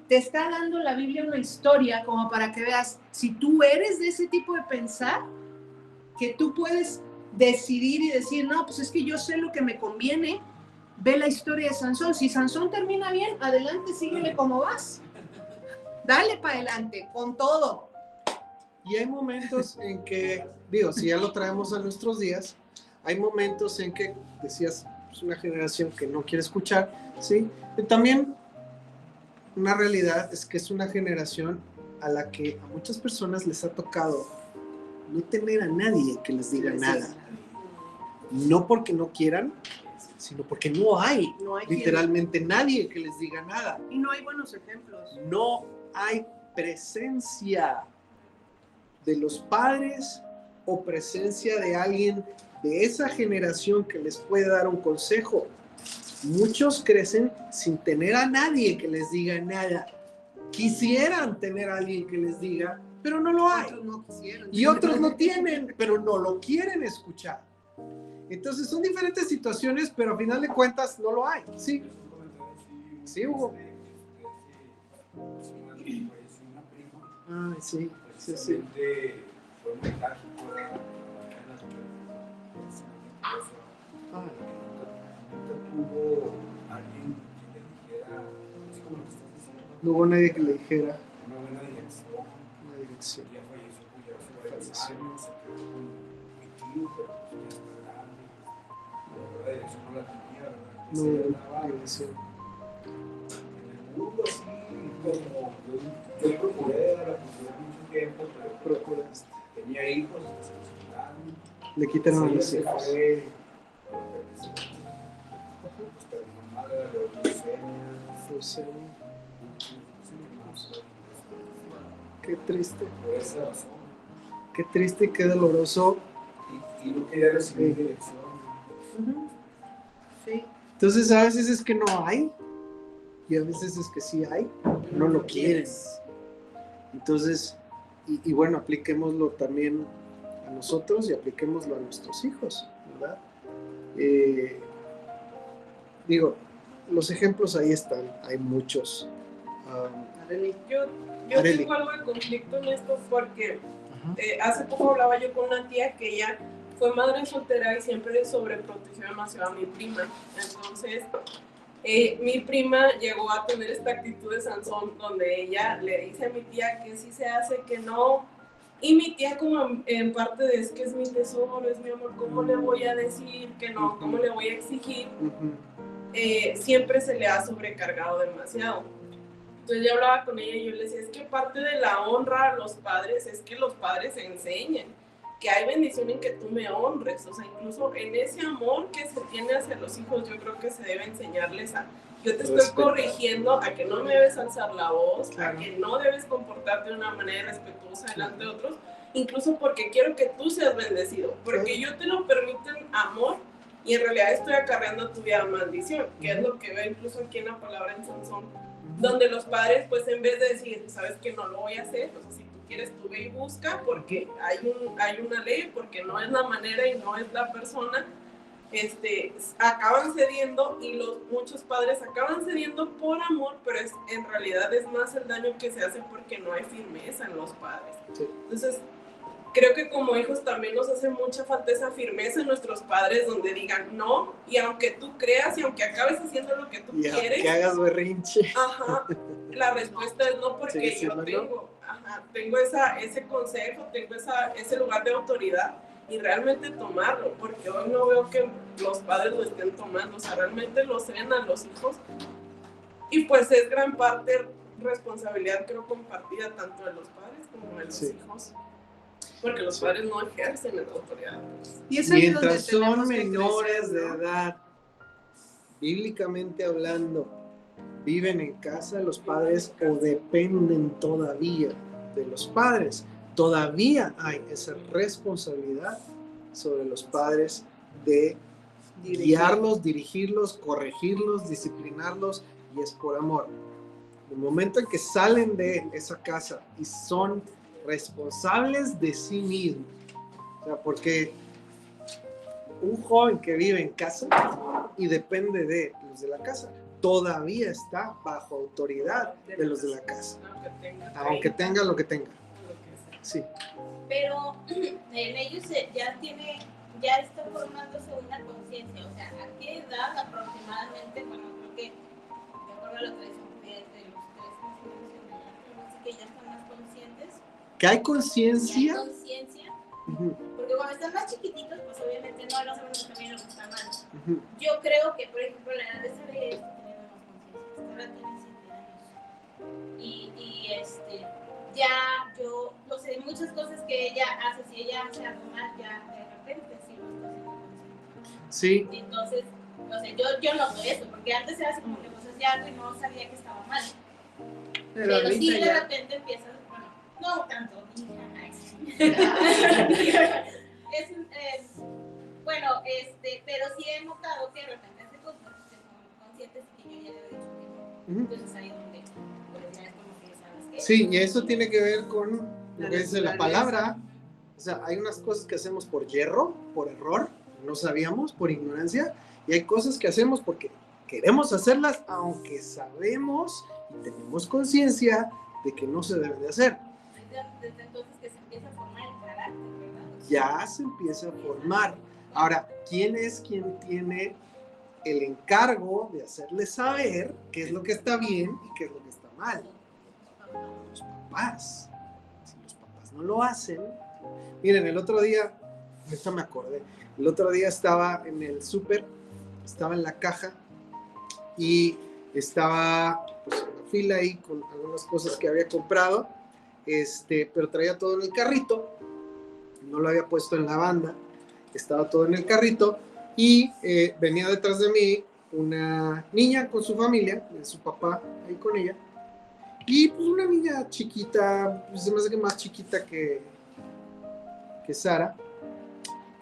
Te está dando la Biblia una historia como para que veas, si tú eres de ese tipo de pensar, que tú puedes decidir y decir, no, pues es que yo sé lo que me conviene. Ve la historia de Sansón. Si Sansón termina bien, adelante, síguele como vas. Dale para adelante, con todo. Y hay momentos en que, digo, si ya lo traemos a nuestros días, hay momentos en que, decías, es una generación que no quiere escuchar, ¿sí? Y también una realidad es que es una generación a la que a muchas personas les ha tocado no tener a nadie que les diga nada. No porque no quieran, sino porque no hay literalmente nadie que les diga nada. Y no hay buenos ejemplos. No hay presencia de los padres o presencia de alguien de esa generación que les puede dar un consejo. Muchos crecen sin tener a nadie que les diga nada. quisieran tener a alguien que les diga, pero no lo hay. Otros no quisieron. Y otros no tienen, pero no lo quieren escuchar. Entonces son diferentes situaciones, pero a final de cuentas no lo hay. Sí. Sí, Hugo. Ah, sí, sí, sí. Fue muy trágico, Ah, nunca tuvo alguien que le dijera, así como lo que estás diciendo, no hubo nadie que le dijera una buena dirección. una dirección. Ya falleció, pues ya hace varios años, se quedó con mi tío, pero pues ya está grande. La dirección no la tenía, ¿verdad? No Se hubo andaba dirección. en el mundo así, como yo procuré mucho tiempo, pero Procuraste. tenía hijos, se los quitaron. Le quitaron a Sí, los se hijos. fue, pues, terminó mal de la leucemia. Leucemia. Qué triste. Por esa razón. Qué triste y qué doloroso. Y no quería recibir dirección. Ujú. Sí. Entonces a veces es que no hay y a veces es que sí hay, no lo quieren. Entonces, y bueno, apliquémoslo también a nosotros y apliquémoslo a nuestros hijos, ¿verdad? Digo, los ejemplos ahí están, hay muchos. Arely. Yo Arely. tengo algo de conflicto en esto porque Ajá. hace poco hablaba yo con una tía que ella fue madre soltera y siempre sobreprotegió demasiado a mi prima. Entonces, mi prima llegó a tener esta actitud de Sansón donde ella le dice a mi tía que sí se hace, que no. Y mi tía como en parte de es que es mi tesoro, es mi amor, ¿cómo le voy a decir que no? ¿Cómo le voy a exigir? Siempre se le ha sobrecargado demasiado. Entonces yo hablaba con ella y yo le decía, es que parte de la honra a los padres es que los padres enseñen que hay bendición en que tú me honres, o sea, incluso en ese amor que se tiene hacia los hijos, yo creo que se debe enseñarles a, yo te estoy Respetar. corrigiendo a que no me debes alzar la voz, Claro. a que no debes comportarte de una manera respetuosa delante de otros, incluso porque quiero que tú seas bendecido, porque yo te lo permito en amor y en realidad estoy acarreando tu vida maldición, que es lo que veo incluso aquí en la palabra en Sansón, donde los padres, pues en vez de decir, sabes que no lo voy a hacer, pues si tú quieres tú ve y busca, porque hay una ley, porque no es la manera y no es la persona, acaban cediendo y muchos padres acaban cediendo por amor, pero en realidad es más el daño que se hace porque no hay firmeza en los padres. Sí. Entonces, creo que como hijos también nos hace mucha falta esa firmeza en nuestros padres donde digan no, y aunque tú creas y aunque acabes haciendo lo que tú quieres, que hagas berrinche. ajá, la respuesta es no porque Sí, yo ¿no? tengo ese consejo, tengo ese lugar de autoridad y realmente tomarlo, porque hoy no veo que los padres lo estén tomando, o sea, realmente lo ceden a los hijos y pues es gran parte responsabilidad creo compartida tanto de los padres como de los hijos. Porque los padres no ejercen la autoridad. Y es ahí donde Mientras son tenemos que menores crecer, de ¿no? edad, bíblicamente hablando, viven en casa los padres o dependen todavía de los padres. Todavía hay esa responsabilidad sobre los padres de guiarlos, dirigirlos, corregirlos, disciplinarlos, y es por amor. El momento en que salen de esa casa y son responsables de sí mismos, o sea, porque un joven que vive en casa y depende de los de la casa, todavía está bajo autoridad de los de la casa, aunque tenga lo que tenga. Sí. Pero en ellos ya está formándose una conciencia, o sea, ¿a qué edad aproximadamente? Bueno, creo que de acuerdo a la tradición de los 3 así que ya están más conscientes. ¿Que hay Ya conciencia? hay conciencia, porque cuando están más chiquititos, pues obviamente no saben lo que está bien o lo que está mal. Yo creo que, por ejemplo, la edad de Sara está teniendo más conciencia. Sara tiene 7 años. Ya yo no sé muchas cosas que ella hace, si ella hace algo mal, ya de repente sí lo está haciendo consciente. Sí. Entonces, no sé, yo noto eso, porque antes era así como que pues hacía algo y no sabía que estaba mal. Pero sí de repente empiezas, bueno, no tanto, bueno, pero sí he notado que de repente hace cosas que son conscientes y que yo ya le he dicho que no. Entonces ahí donde pues ya es como que Sí, y eso tiene que ver con lo que dice la palabra. O sea, hay unas cosas que hacemos por yerro, por error, no sabíamos, por ignorancia, y hay cosas que hacemos porque queremos hacerlas, aunque sabemos y tenemos conciencia de que no se deben de hacer. Desde entonces que se empieza a formar el carácter, ¿verdad? Ya se empieza a formar. Ahora, ¿quién es quien tiene el encargo de hacerle saber qué es lo que está bien y qué es lo que está mal? Los papás. Si los papás no lo hacen. Miren, el otro día, ahorita me acordé, el otro día estaba en el súper, estaba en la caja y estaba pues, en la fila ahí con algunas cosas que había comprado, pero traía todo en el carrito, no lo había puesto en la banda, estaba todo en el carrito y venía detrás de mí una niña con su familia, su papá ahí con ella, y pues una niña chiquita, pues, se me hace que más chiquita que Sara,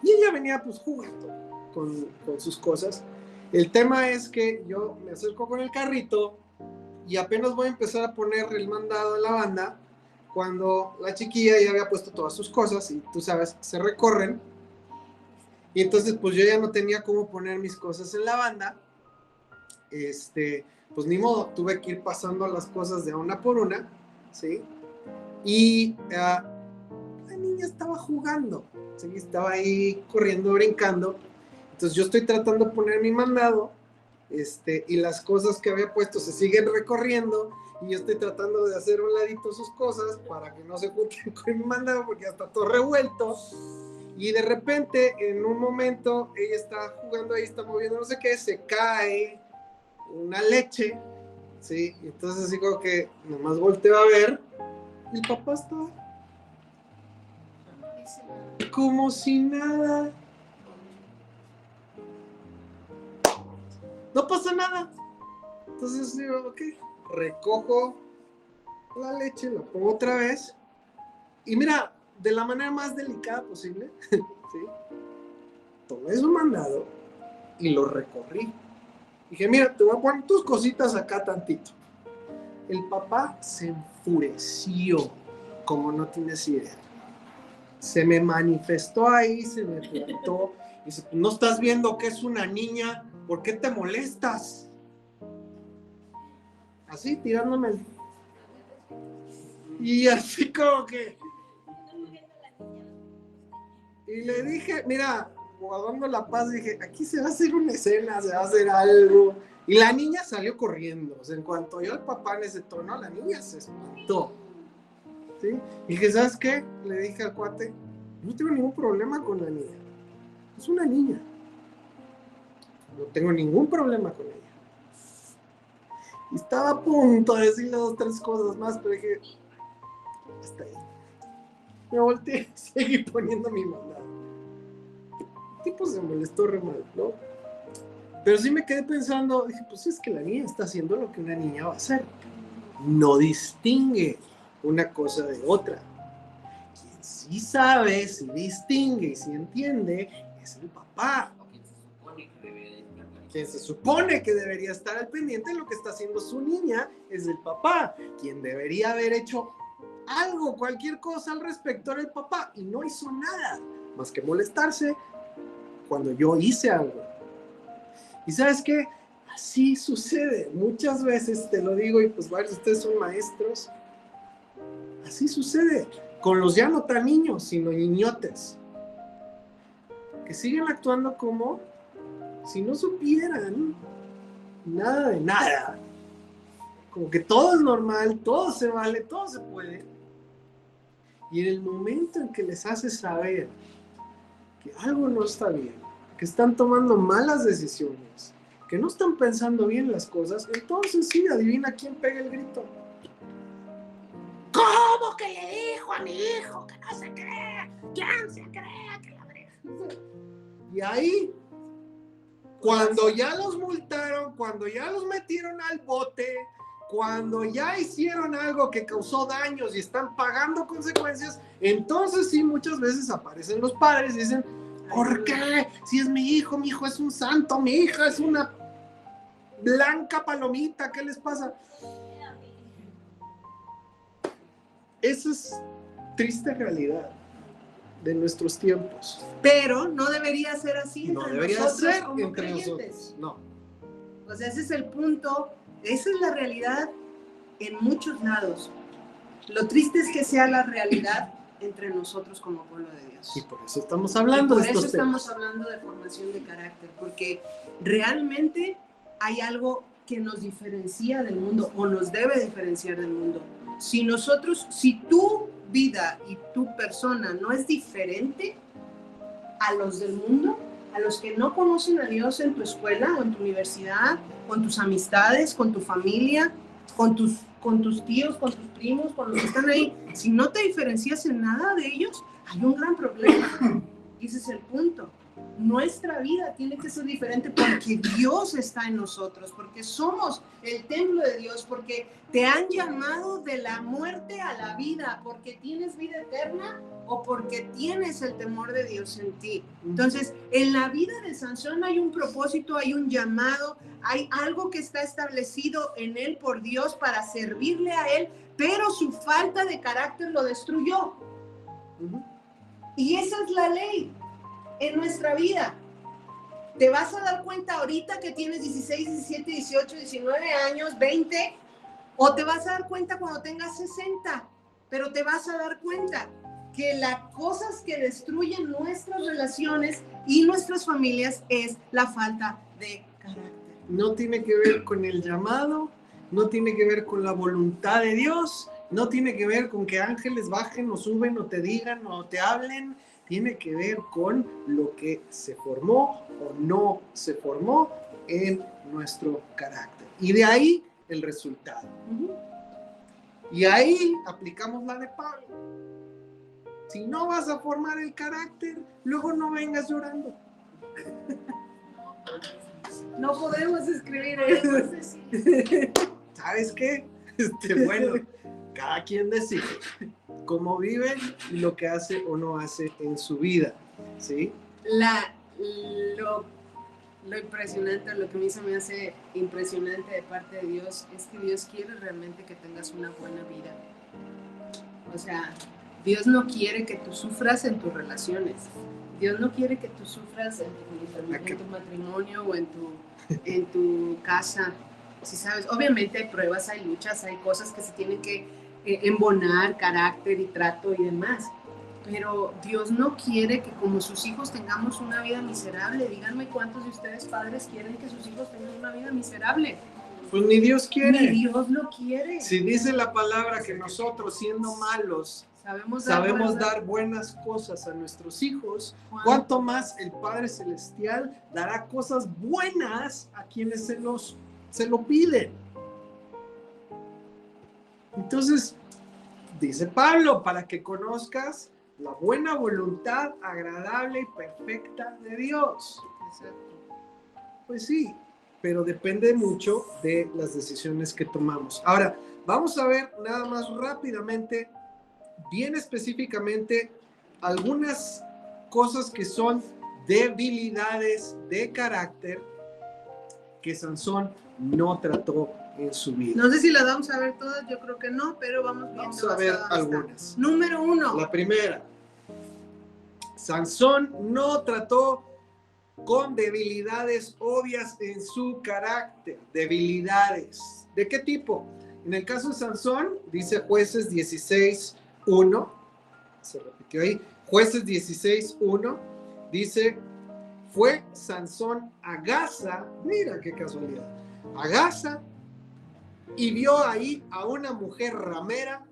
y ella venía pues jugando con sus cosas. El tema es que yo me acerco con el carrito y apenas voy a empezar a poner el mandado en la banda cuando la chiquilla ya había puesto todas sus cosas y tú sabes, se recorren, y entonces pues yo ya no tenía cómo poner mis cosas en la banda. Pues ni modo, tuve que ir pasando las cosas de una por una, ¿sí? Y la niña estaba jugando, ¿sí? Estaba ahí corriendo, brincando. Entonces yo estoy tratando de poner mi mandado, y las cosas que había puesto se siguen recorriendo, y yo estoy tratando de hacer un ladito sus cosas para que no se junten con mi mandado, porque ya está todo revuelto. Y de repente, en un momento, ella está jugando ahí, está moviendo no sé qué, se cae una leche, ¿sí? Entonces así como que nomás volteo a ver, y el papá está como si nada. No pasa nada. Entonces digo, ok, recojo la leche, la pongo otra vez, y mira, de la manera más delicada posible, ¿sí? Tomé su mandado y lo recorrí. Dije, mira, te voy a poner tus cositas acá tantito. El papá se enfureció, como no tienes idea. Se me manifestó ahí, se me plantó. Dice, ¿no estás viendo que es una niña? ¿Por qué te molestas? Así, tirándome el... Y así como que... Y le dije, mira, guardando la paz, dije, aquí se va a hacer una escena, se va a hacer algo. Y la niña salió corriendo. O sea, en cuanto oyó al papá en ese tono, la niña se espantó. ¿Sí? Y dije, ¿sabes qué? Le dije al cuate, no tengo ningún problema con la niña. Es una niña. No tengo ningún problema con ella. Y estaba a punto de decirle 2 o 3 cosas más, pero dije, hasta ahí. Me volteé, seguí poniendo mi mandado. El tipo se molestó re mal, ¿no? Pero sí me quedé pensando, dije, pues es que la niña está haciendo lo que una niña va a hacer. No distingue una cosa de otra. Quien sí sabe, sí distingue y sí entiende, es el papá. Quien se supone que debería estar al pendiente de lo que está haciendo su niña es el papá. Quien debería haber hecho algo, cualquier cosa al respecto era el papá, y no hizo nada más que molestarse cuando yo hice algo. Y ¿sabes qué? Así sucede muchas veces, te lo digo, y pues varios de ustedes son maestros. Así sucede con los ya no tan niños, sino niñotes, que siguen actuando como si no supieran nada de nada, como que todo es normal, todo se vale, todo se puede. Y en el momento en que les haces saber que algo no está bien, que están tomando malas decisiones, que no están pensando bien las cosas, entonces sí, adivina quién pega el grito. ¿Cómo que le dijo a mi hijo que no se cree? ¿Quién se cree que la verga? Y ahí, cuando ya los multaron, cuando ya los metieron al bote, cuando ya hicieron algo que causó daños y están pagando consecuencias, entonces sí, muchas veces aparecen los padres y dicen, ¿por qué? Si es mi hijo es un santo, mi hija es una blanca palomita, ¿qué les pasa? esa es triste realidad de nuestros tiempos. Pero no debería ser así No entre debería nosotros ser como entre creyentes. nosotros. No. O sea, ese es el punto, esa es la realidad en muchos lados. Lo triste es que sea la realidad entre nosotros como pueblo de Dios. Y por eso estamos Y hablando por de eso estos estamos temas. hablando de formación de carácter, porque realmente hay algo que nos diferencia del mundo o nos debe diferenciar del mundo. Si tu vida y tu persona no es diferente a los del mundo, a los que no conocen a Dios en tu escuela o en tu universidad, con tus amistades, con tu familia, con tus tíos, con tus primos, con los que están ahí, si no te diferencias en nada de ellos, hay un gran problema. Y ese es el punto. Nuestra vida tiene que ser diferente porque Dios está en nosotros, porque somos el templo de Dios, porque te han llamado de la muerte a la vida, porque tienes vida eterna o porque tienes el temor de Dios en ti. Entonces, en la vida de Sansón hay un propósito, hay un llamado, hay algo que está establecido en él por Dios para servirle a él, pero su falta de carácter lo destruyó. Y esa es la ley en nuestra vida. Te vas a dar cuenta ahorita que tienes 16, 17, 18, 19 años, 20, o te vas a dar cuenta cuando tengas 60, pero te vas a dar cuenta que las cosas que destruyen nuestras relaciones y nuestras familias es la falta de carácter. No tiene que ver con el llamado, no tiene que ver con la voluntad de Dios, no tiene que ver con que ángeles bajen o suben o te digan o te hablen. Tiene que ver con lo que se formó o no se formó en nuestro carácter. Y de ahí el resultado. Y ahí aplicamos la de Pablo. Si no vas a formar el carácter, luego no vengas llorando. No podemos escribir eso. ¿Sabes qué? Bueno, cada quien decide cómo vive y lo que hace o no hace en su vida, ¿sí? Lo impresionante, lo que a mí se me hace impresionante de parte de Dios es que Dios quiere realmente que tengas una buena vida. O sea, Dios no quiere que tú sufras en tus relaciones. Dios no quiere que tú sufras en tu matrimonio o en tu casa. Si sabes, obviamente hay pruebas, hay luchas, hay cosas que se tienen que embonar, carácter y trato y demás. Pero Dios no quiere que como sus hijos tengamos una vida miserable. Díganme cuántos de ustedes padres quieren que sus hijos tengan una vida miserable. Pues ni Dios quiere. Ni Dios lo quiere. Si dice la palabra que nosotros, siendo malos, sabemos dar buenas cosas a nuestros hijos, cuánto más el Padre Celestial dará cosas buenas a quienes se lo piden. Entonces, dice Pablo, para que conozcas la buena voluntad agradable y perfecta de Dios. Exacto. Pues sí, pero depende mucho de las decisiones que tomamos. Ahora, vamos a ver nada más rápidamente, bien específicamente, algunas cosas que son debilidades de carácter que Sansón no trató en su vida. No sé si las vamos a ver todas, yo creo que no, pero vamos viendo. Vamos a ver hasta dónde algunas. está. Número 1. La primera, Sansón no trató con debilidades obvias en su carácter. Debilidades. ¿De qué tipo? En el caso de Sansón, dice Jueces 16:1, se repitió ahí, Jueces 16:1, dice, fue Sansón a Gaza, mira qué casualidad, a Gaza, y vio ahí a una mujer ramera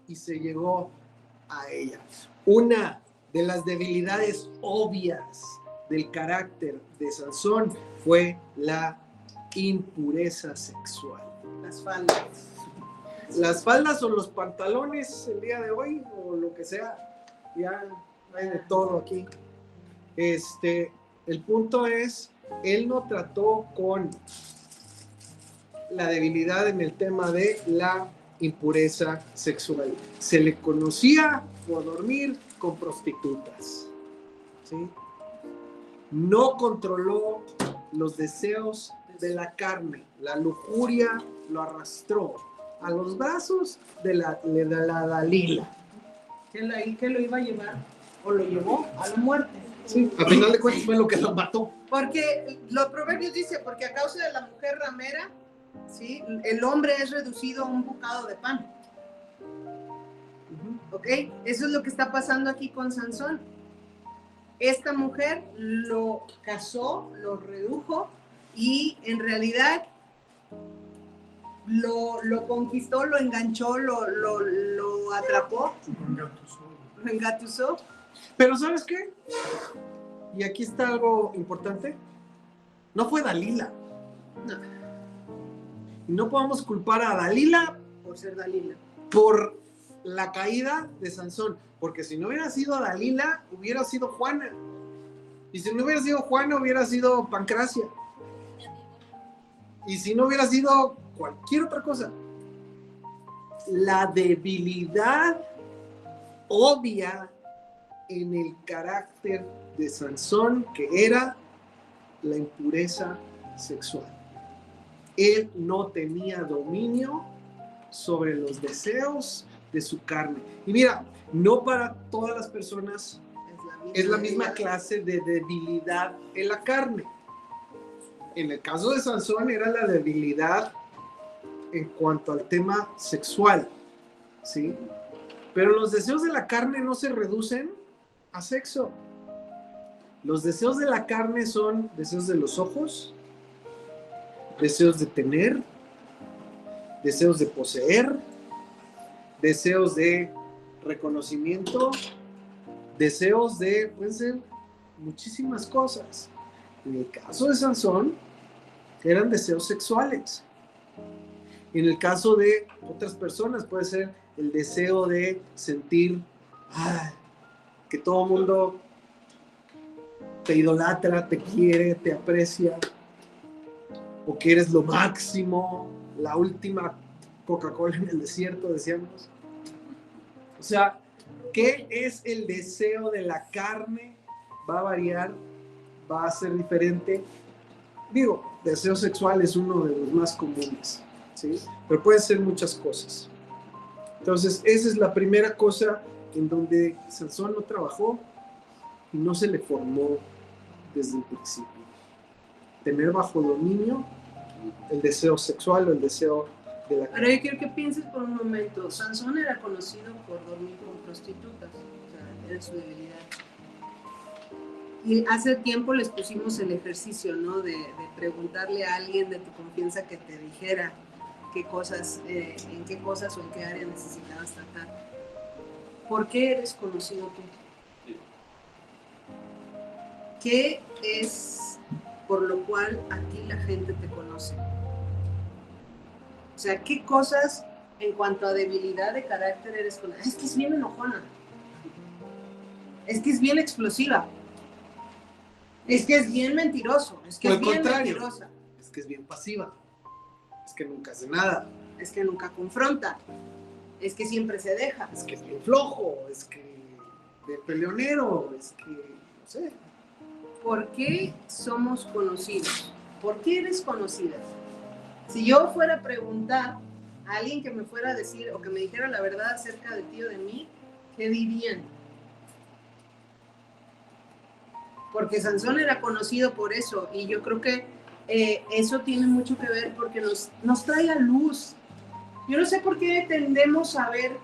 y se llegó a ella. Una de las debilidades obvias del carácter de Sansón fue la impureza sexual. Las faldas. Las faldas o los pantalones el día de hoy o lo que sea, ya hay de todo aquí. El punto es, él no trató con la debilidad en el tema de la impureza sexual. Se le conocía por dormir con prostitutas, ¿sí? No controló los deseos de la carne, la lujuria lo arrastró. a los brazos de la Dalila. Que lo iba a llevar o lo llevó a la muerte. Sí, a final de cuentas fue lo que lo mató. Porque los proverbios dicen, porque a causa de la mujer ramera, ¿sí? El hombre es reducido a un bocado de pan. ¿Ok? Eso es lo que está pasando aquí con Sansón. Esta mujer lo casó, lo redujo y en realidad lo conquistó, lo enganchó, lo atrapó, lo engatusó. Pero ¿sabes qué? Y aquí está algo importante. No fue Dalila. No, Y no podemos culpar a Dalila por ser Dalila. por la caída de Sansón. Porque si no hubiera sido Dalila, hubiera sido Juana. Y si no hubiera sido Juana, hubiera sido Pancracia. Y si no hubiera sido cualquier otra cosa. La debilidad obvia en el carácter de Sansón, que era la impureza sexual. Él no tenía dominio sobre los deseos de su carne. Y mira, no para todas las personas es la misma clase de debilidad en la carne. En el caso de Sansón era la debilidad en cuanto al tema sexual, ¿sí? Pero los deseos de la carne no se reducen a sexo. Los deseos de la carne son deseos de los ojos, deseos de tener, deseos de poseer, deseos de reconocimiento, deseos de, pueden ser muchísimas cosas. En el caso de Sansón, eran deseos sexuales. En el caso de otras personas, puede ser el deseo de sentir que todo el mundo te idolatra, te quiere, te aprecia, o que eres lo máximo, la última Coca-Cola en el desierto, decíamos. O sea, ¿qué es el deseo de la carne? Va a variar, va a ser diferente. Digo, deseo sexual es uno de los más comunes, ¿sí? Pero pueden ser muchas cosas. Entonces, esa es la primera cosa en donde Sansón no trabajó y no se le formó desde el principio. Tener bajo dominio el deseo sexual o el deseo de la Ahora yo quiero que pienses por un momento. Sansón era conocido por dormir con prostitutas, o sea, era su debilidad. Y hace tiempo les pusimos el ejercicio, ¿no? De preguntarle a alguien de tu confianza que te dijera qué cosas, en qué cosas o en qué área necesitabas tratar. ¿Por qué eres conocido tú? ¿Qué es por lo cual a ti la gente te conoce? O sea, ¿qué cosas en cuanto a debilidad de carácter eres conocida? Es que es bien enojona. Es que es bien explosiva. Es que es bien mentiroso. Es que es bien mentirosa. Es que es bien pasiva. Es que nunca hace nada. Es que nunca confronta. Es que siempre se deja. Es que es bien flojo. Es que de peleonero. Es que, no sé. ¿Por qué somos conocidos? ¿Por qué eres conocida? Si yo fuera a preguntar a alguien que me fuera a decir o que me dijera la verdad acerca de ti o de mí, ¿qué dirían? Porque Sansón era conocido por eso y yo creo que eso tiene mucho que ver porque nos trae a luz. Yo no sé por qué tendemos a ver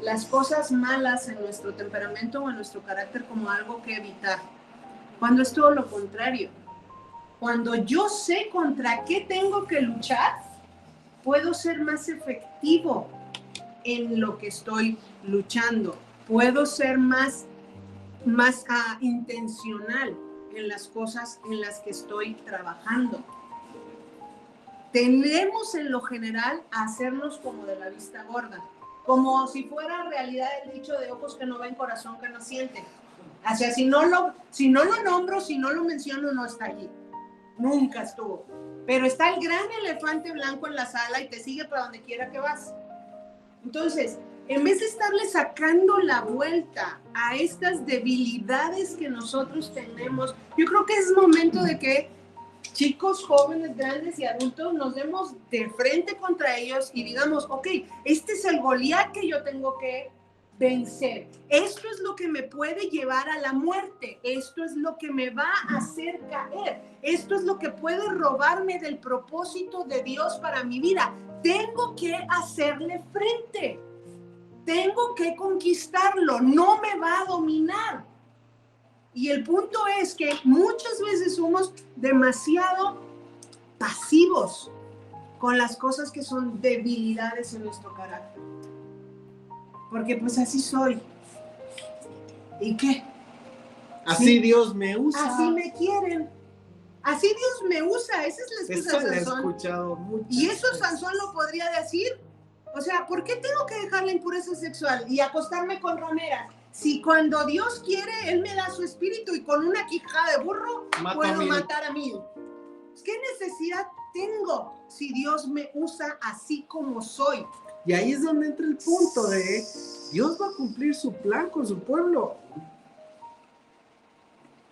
las cosas malas en nuestro temperamento o en nuestro carácter como algo que evitar, cuando es todo lo contrario. Cuando yo sé contra qué tengo que luchar, puedo ser más efectivo en lo que estoy luchando. Puedo ser más intencional en las cosas en las que estoy trabajando. Tendemos en lo general a hacernos como de la vista gorda, como si fuera realidad el dicho de ojos que no ven, corazón que no siente. O sea, si no lo nombro, si no lo menciono, no está allí. Nunca estuvo. Pero está el gran elefante blanco en la sala y te sigue para donde quiera que vas. Entonces, en vez de estarle sacando la vuelta a estas debilidades que nosotros tenemos, yo creo que es momento de que chicos, jóvenes, grandes y adultos, nos demos de frente contra ellos y digamos, ok, este es el Goliat que yo tengo que vencer. Esto es lo que me puede llevar a la muerte. Esto es lo que me va a hacer caer. Esto es lo que puede robarme del propósito de Dios para mi vida. Tengo que hacerle frente. Tengo que conquistarlo. No me va a dominar. Y el punto es que muchas veces somos demasiado pasivos con las cosas que son debilidades en nuestro carácter. Porque pues así soy. ¿Y qué? Así Sí. Dios me usa. Así me quieren. Así Dios me usa. Esa es la excusa Eso de lo he Sansón. escuchado mucho. Y eso Sansón lo podría decir. O sea, ¿por qué tengo que dejar la impureza sexual y acostarme con rameras? Si cuando Dios quiere, Él me da su espíritu y con una quijada de burro puedo matar a 1000. ¿Qué necesidad tengo si Dios me usa así como soy? Y ahí es donde entra el punto de Dios va a cumplir su plan con su pueblo.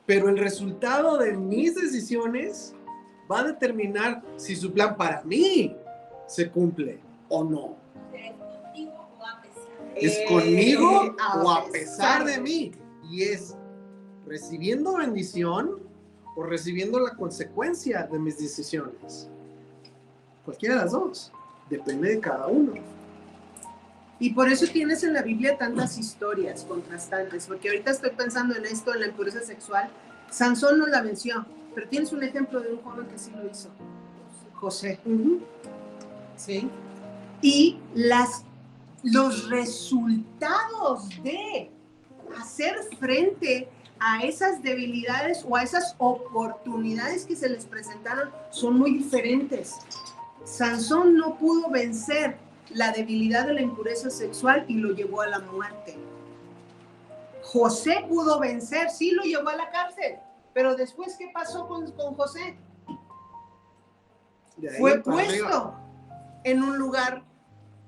Pero el resultado de mis decisiones va a determinar si su plan para mí se cumple o no. ¿Es contigo o a pesar? ¿Es conmigo o a pesar de mí? Y es recibiendo bendición o recibiendo la consecuencia de mis decisiones. Cualquiera de las dos. Depende de cada uno. Y por eso tienes en la Biblia tantas historias contrastantes, porque ahorita estoy pensando en esto, en la impureza sexual. Sansón no la venció, pero tienes un ejemplo de un joven que sí lo hizo, José. ¿Sí? Y los resultados de hacer frente a esas debilidades o a esas oportunidades que se les presentaron son muy diferentes. Sansón no pudo vencer la debilidad de la impureza sexual y lo llevó a la muerte. José pudo vencer, sí lo llevó a la cárcel, pero después, ¿qué pasó con José? Fue puesto en un lugar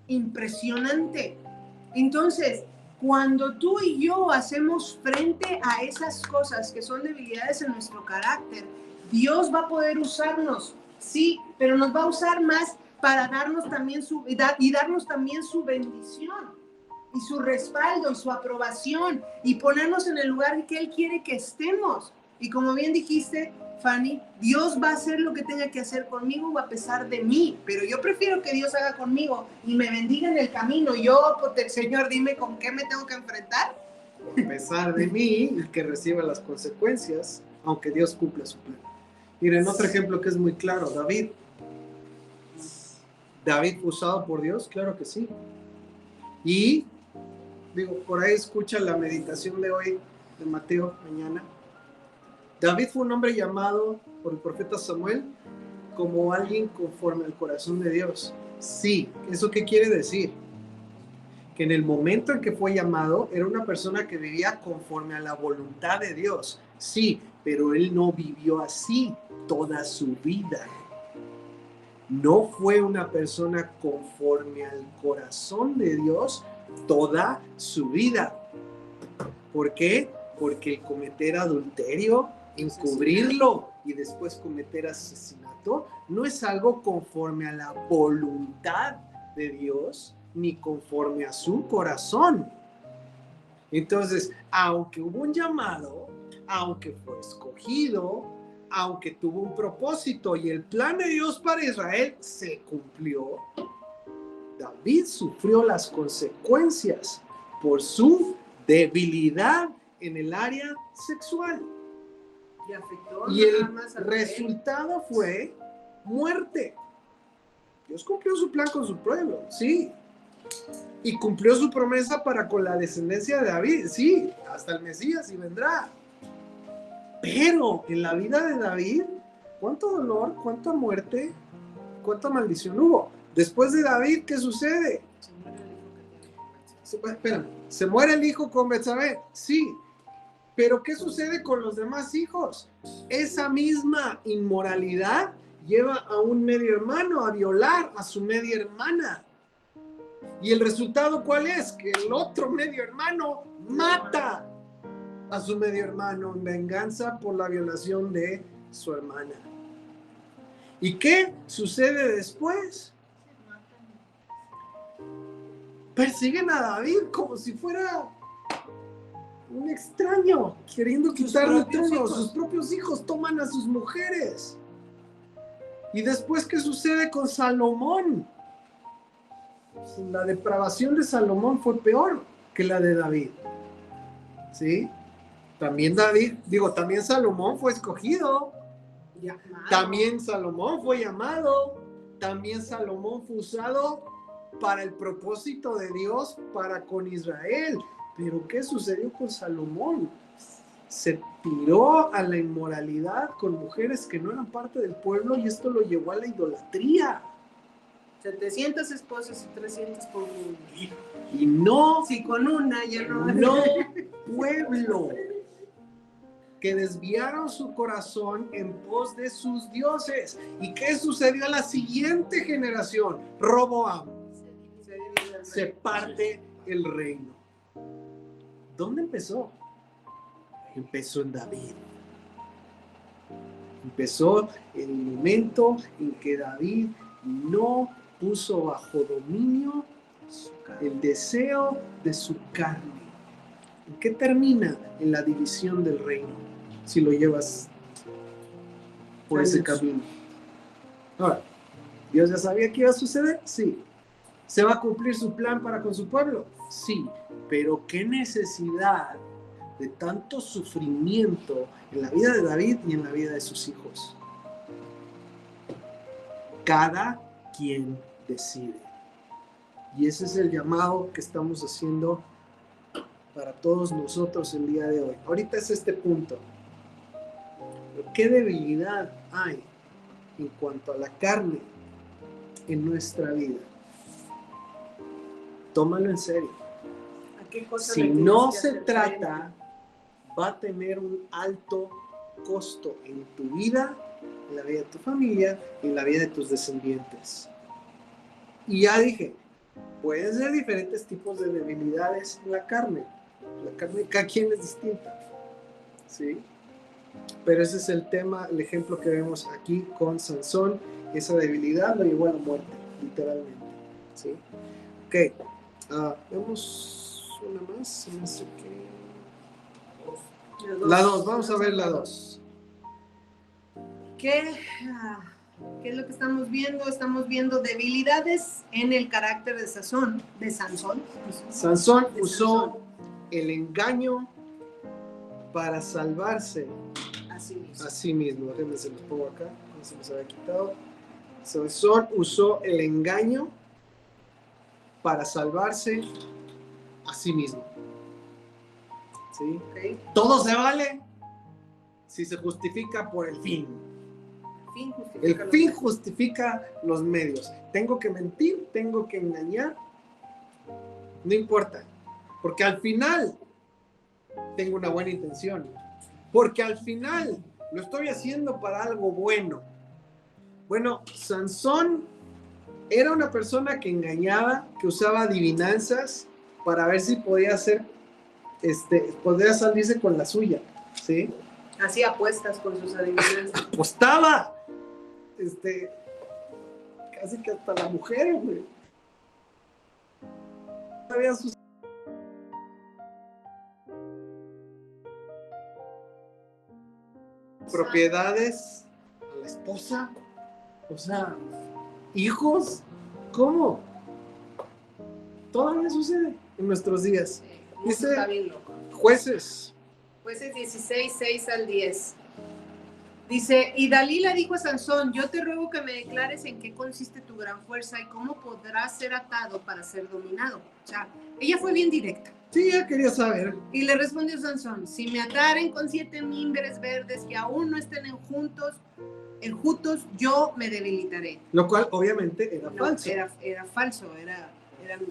impresionante. Entonces, cuando tú y yo hacemos frente a esas cosas que son debilidades en nuestro carácter, Dios va a poder usarnos, sí, pero nos va a usar más para darnos también darnos también su bendición y su respaldo y su aprobación y ponernos en el lugar que Él quiere que estemos. Y como bien dijiste, Fanny, Dios va a hacer lo que tenga que hacer conmigo a pesar de mí, pero yo prefiero que Dios haga conmigo y me bendiga en el camino. Yo, Señor, dime con qué me tengo que enfrentar. A pesar de mí y que reciba las consecuencias, aunque Dios cumpla su plan. Miren, otro ejemplo que es muy claro, David. David usado por Dios, claro que sí. Y, digo, por ahí escucha la meditación de hoy, de Mateo, mañana. David fue un hombre llamado por el profeta Samuel como alguien conforme al corazón de Dios. Sí, ¿eso qué quiere decir? Que en el momento en que fue llamado, era una persona que vivía conforme a la voluntad de Dios. Sí, pero él no vivió así toda su vida. No fue una persona conforme al corazón de Dios toda su vida. ¿Por qué? Porque el cometer adulterio, encubrirlo y después cometer asesinato no es algo conforme a la voluntad de Dios ni conforme a su corazón. Entonces, aunque hubo un llamado, aunque fue escogido, aunque tuvo un propósito y el plan de Dios para Israel se cumplió, David sufrió las consecuencias por su debilidad en el área sexual. Y el resultado fue muerte. Dios cumplió su plan con su pueblo, sí. Y cumplió su promesa para con la descendencia de David, sí, hasta el Mesías y vendrá. Pero en la vida de David, ¿cuánto dolor, cuánta muerte, cuánta maldición hubo? Después de David, ¿qué sucede? Se muere el hijo con Betsabé, sí. Pero ¿qué sucede con los demás hijos? Esa misma inmoralidad lleva a un medio hermano a violar a su media hermana. ¿Y el resultado cuál es? Que el otro medio hermano mata a su medio hermano en venganza por la violación de su hermana. ¿Y qué sucede después? Persiguen a David como si fuera un extraño, queriendo quitarle el trono. Sus propios hijos toman a sus mujeres. ¿Y después qué sucede con Salomón? Pues la depravación de Salomón fue peor que la de David. ¿Sí? También también Salomón fue escogido. Llamado. También Salomón fue llamado. También Salomón fue usado para el propósito de Dios para con Israel. Pero ¿qué sucedió con Salomón? Se tiró a la inmoralidad con mujeres que no eran parte del pueblo y esto lo llevó a la idolatría. 700 esposas y 300 concubinas. Y no, Si con una ya no. pueblo que desviaron su corazón en pos de sus dioses. ¿Y qué sucedió a la siguiente generación? Roboam. Se parte el reino. ¿Dónde empezó? Empezó en David. Empezó el momento en que David no puso bajo dominio el deseo de su carne. ¿En qué termina? En la división del reino, si lo llevas por ese camino. Ahora, ¿Dios ya sabía que iba a suceder? Sí. ¿Se va a cumplir su plan para con su pueblo? Sí. Pero qué necesidad de tanto sufrimiento en la vida de David y en la vida de sus hijos. Cada quien decide. Y ese es el llamado que estamos haciendo para todos nosotros el día de hoy. Ahorita es este punto. ¿Qué debilidad hay en cuanto a la carne en nuestra vida? Tómalo en serio. ¿A qué cosa Si le tienes no que se hacer trata, va a tener un alto costo en tu vida, en la vida de tu familia y en la vida de tus descendientes. Y ya dije, pueden ser diferentes tipos de debilidades en la carne. La carne de cada quien es distinta. ¿Sí? Pero ese es el tema, el ejemplo que vemos aquí con Sansón. Esa debilidad lo llevó a la muerte, literalmente. ¿Sí? Ok. Vemos una más. Se me hace que... La 2, vamos a ver la 2. ¿Qué es lo que estamos viendo? Estamos viendo debilidades en el carácter de Sansón. Sansón usó el engaño para salvarse a sí mismo. Déjenme se los pongo acá, no se los había quitado. Sansón usó el engaño para salvarse a sí mismo. ¿Sí? Okay. Todo se vale si se justifica por el fin. El fin justifica los medios. Tengo que mentir, tengo que engañar, no importa, porque al final tengo una buena intención, porque al final lo estoy haciendo para algo bueno. Bueno, Sansón era una persona que engañaba, que usaba adivinanzas para ver si podía hacer, podría salirse con la suya, ¿sí? Hacía apuestas con sus adivinanzas. Apostaba. Casi que hasta la mujer, güey. Había sus propiedades a la esposa, o sea, hijos, ¿cómo? Todavía sucede en nuestros días. Dice Está bien loco. Jueces. Jueces 16, 6 al 10. Dice, y Dalila dijo a Sansón, yo te ruego que me declares en qué consiste tu gran fuerza y cómo podrás ser atado para ser dominado. O sea, ella fue bien directa. Sí, ya quería saber. Y le respondió Sansón, si me ataren con 7 mimbres verdes que aún no estén enjutos, yo me debilitaré. Lo cual obviamente era falso. Era falso, era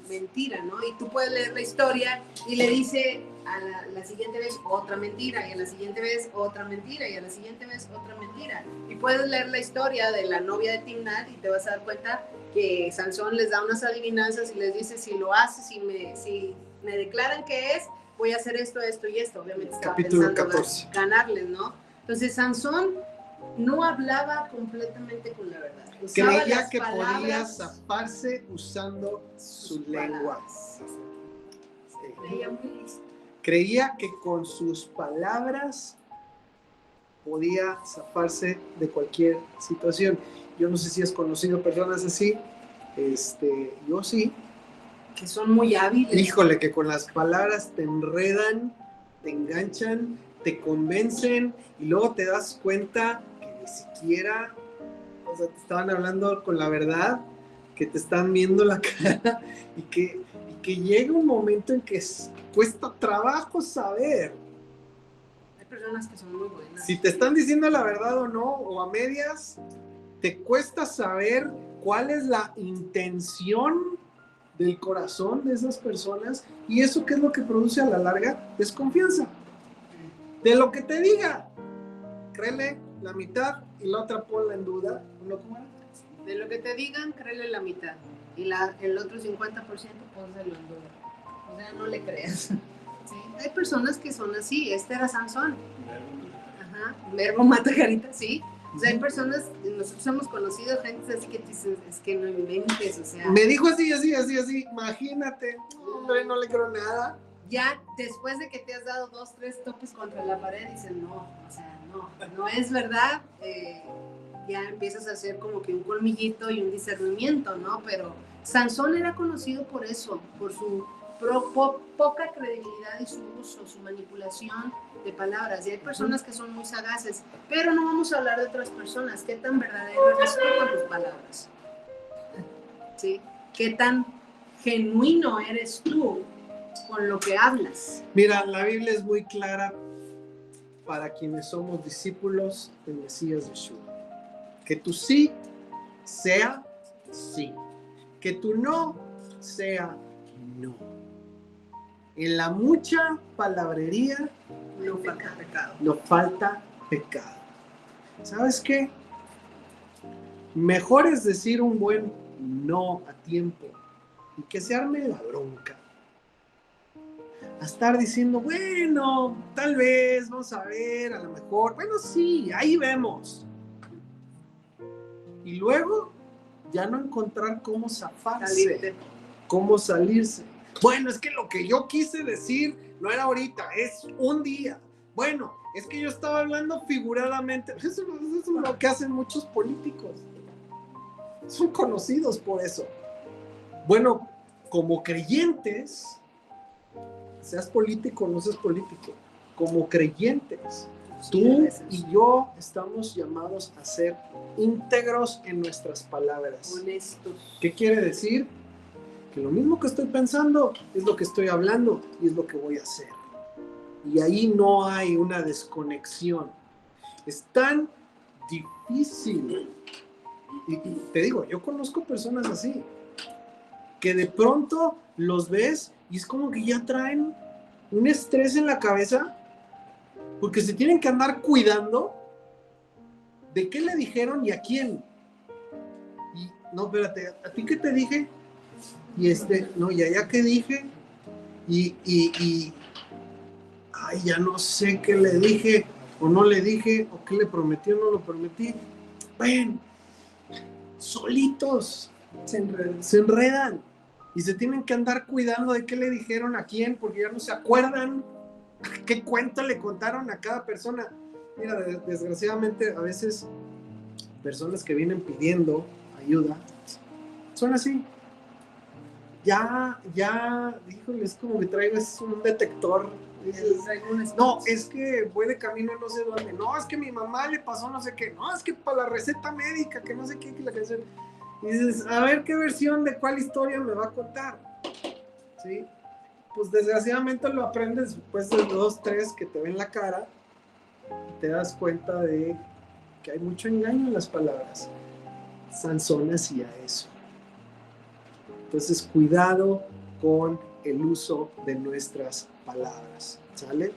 mentira, ¿no? Y tú puedes leer la historia y le dice a la siguiente vez otra mentira, y a la siguiente vez otra mentira, y a la siguiente vez otra mentira. Y puedes leer la historia de la novia de Timnat y te vas a dar cuenta que Sansón les da unas adivinanzas y les dice, si lo haces, si me declaran que es, voy a hacer esto, esto y esto. Obviamente estaba Capítulo pensando 14. ganarles, ¿no? Entonces Sansón no hablaba completamente con la verdad. Usaba Creía las que podía palabras, zafarse usando su lengua. palabras. Sí. Creía muy listo. Creía que con sus palabras podía zafarse de cualquier situación. Yo no sé si has conocido personas así. Yo sí. Que son muy hábiles. Híjole, que con las palabras te enredan, te enganchan, te convencen y luego te das cuenta que ni siquiera, o sea, te estaban hablando con la verdad, que te están viendo la cara y que llega un momento en que cuesta trabajo saber Hay personas que son muy buenas. si te están diciendo la verdad o no, o a medias, te cuesta saber cuál es la intención del corazón de esas personas, y eso qué es lo que produce a la larga, desconfianza de lo que te diga. Créele la mitad y la otra ponla en duda. ¿No? ¿Cómo era? De lo que te digan, créele la mitad. Y el otro 50% pónselo en duda. O sea, no le creas. ¿Sí? Hay personas que son así. Este era Sansón. Ajá. Verbo mata carita, sí. O sea, hay personas, nosotros hemos conocido gente así que dicen, es que no inventes, o sea. Me dijo así, imagínate, hombre, no le creo nada. Ya después de que te has dado 2, 3 topes contra la pared, dices, no, o sea, no es verdad. Ya empiezas a hacer como que un colmillito y un discernimiento, ¿no? Pero Sansón era conocido por eso, por su poca credibilidad y su uso, su manipulación de palabras. Y hay personas que son muy sagaces, pero no vamos a hablar de otras personas. ¿Qué tan verdadero eres tú con tus palabras? ¿Sí? ¿Qué tan genuino eres tú con lo que hablas? Mira, la Biblia es muy clara para quienes somos discípulos del Mesías Yeshua. Que tu sí sea sí. Que tu no sea no. En la mucha palabrería No falta pecado. no falta pecado. ¿Sabes qué? Mejor es decir un buen no a tiempo y que se arme la bronca. A estar diciendo, bueno, tal vez, vamos a ver, a lo mejor, bueno, sí, ahí vemos. Y luego ya no encontrar cómo zafarse, Salirte. cómo salirse. Bueno, es que lo que yo quise decir no era ahorita, es un día. Bueno, es que yo estaba hablando figuradamente. Eso es lo que hacen muchos políticos. Son conocidos por eso. Bueno, como creyentes, seas político o no seas político, como creyentes, tú y yo estamos llamados a ser íntegros en nuestras palabras. Honestos. ¿Qué quiere decir? Que lo mismo que estoy pensando es lo que estoy hablando y es lo que voy a hacer. Y ahí no hay una desconexión. Es tan difícil. Y te digo, yo conozco personas así, que de pronto los ves y es como que ya traen un estrés en la cabeza porque se tienen que andar cuidando de qué le dijeron y a quién. Y no, espérate, ¿a ti qué te dije? Y no, y allá qué dije, ay, ya no sé qué le dije, o no le dije, o qué le prometí o no lo prometí. Bueno, solitos se enredan y se tienen que andar cuidando de qué le dijeron a quién, porque ya no se acuerdan qué cuento le contaron a cada persona. Mira, desgraciadamente a veces personas que vienen pidiendo ayuda son así. Ya, híjole, es como que traigo un detector. No, es que voy de camino no sé dónde. No, es que mi mamá le pasó no sé qué. No, es que para la receta médica, que no sé qué, que la canción. Y dices, a ver qué versión de cuál historia me va a contar. ¿Sí? Pues desgraciadamente lo aprendes después de 2, 3 que te ven la cara y te das cuenta de que hay mucho engaño en las palabras. Sansón hacía eso. Entonces, cuidado con el uso de nuestras palabras. ¿Sale?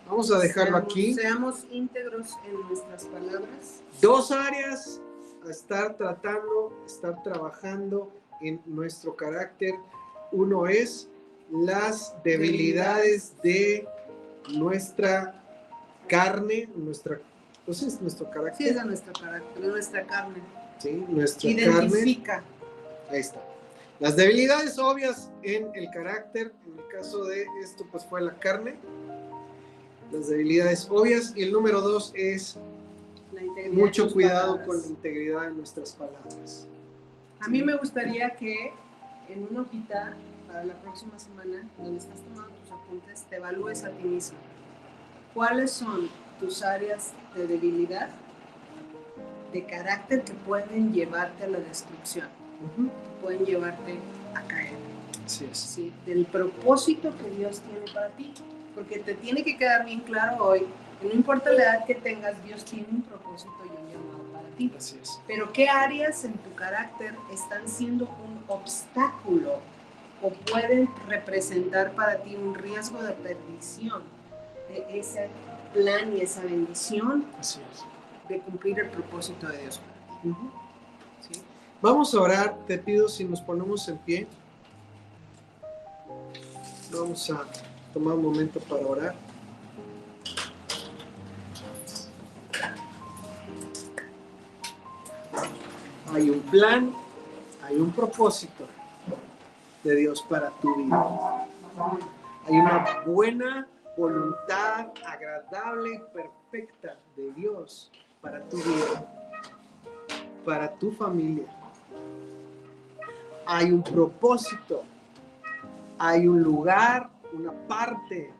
Vamos a dejarlo aquí. Seamos íntegros en nuestras palabras. 2 áreas a estar tratando, estar trabajando en nuestro carácter. Uno es las debilidades de nuestra carne, nuestra Pues sí, es nuestro Sí, carácter. es de nuestro carácter, de nuestra carne. Sí, nuestra carne. Identifica. Ahí está. Las debilidades obvias en el carácter, en el caso de esto, pues fue la carne. Las debilidades obvias. Y el número 2 es La integridad mucho de tus cuidado palabras. con la integridad de nuestras palabras. A mí me gustaría que en una hojita para la próxima semana, donde estás tomando tus apuntes, te evalúes a ti mismo. ¿Cuáles son tus áreas de debilidad, de carácter que pueden llevarte a la destrucción? Pueden llevarte a caer. Así es. ¿Sí? Del propósito que Dios tiene para ti. Porque te tiene que quedar bien claro hoy que no importa la edad que tengas, Dios tiene un propósito y un llamado para ti. Así es. Pero ¿qué áreas en tu carácter están siendo un obstáculo o pueden representar para ti un riesgo de perdición de ese plan y esa bendición Así es. de cumplir el propósito de Dios para ti? ¿Sí? Vamos a orar. Te pido si nos ponemos en pie. Vamos a tomar un momento para orar. Hay un plan, hay un propósito de Dios para tu vida. Hay una buena voluntad agradable y perfecta de Dios para tu vida, para tu familia. Hay un propósito, hay un lugar, una parte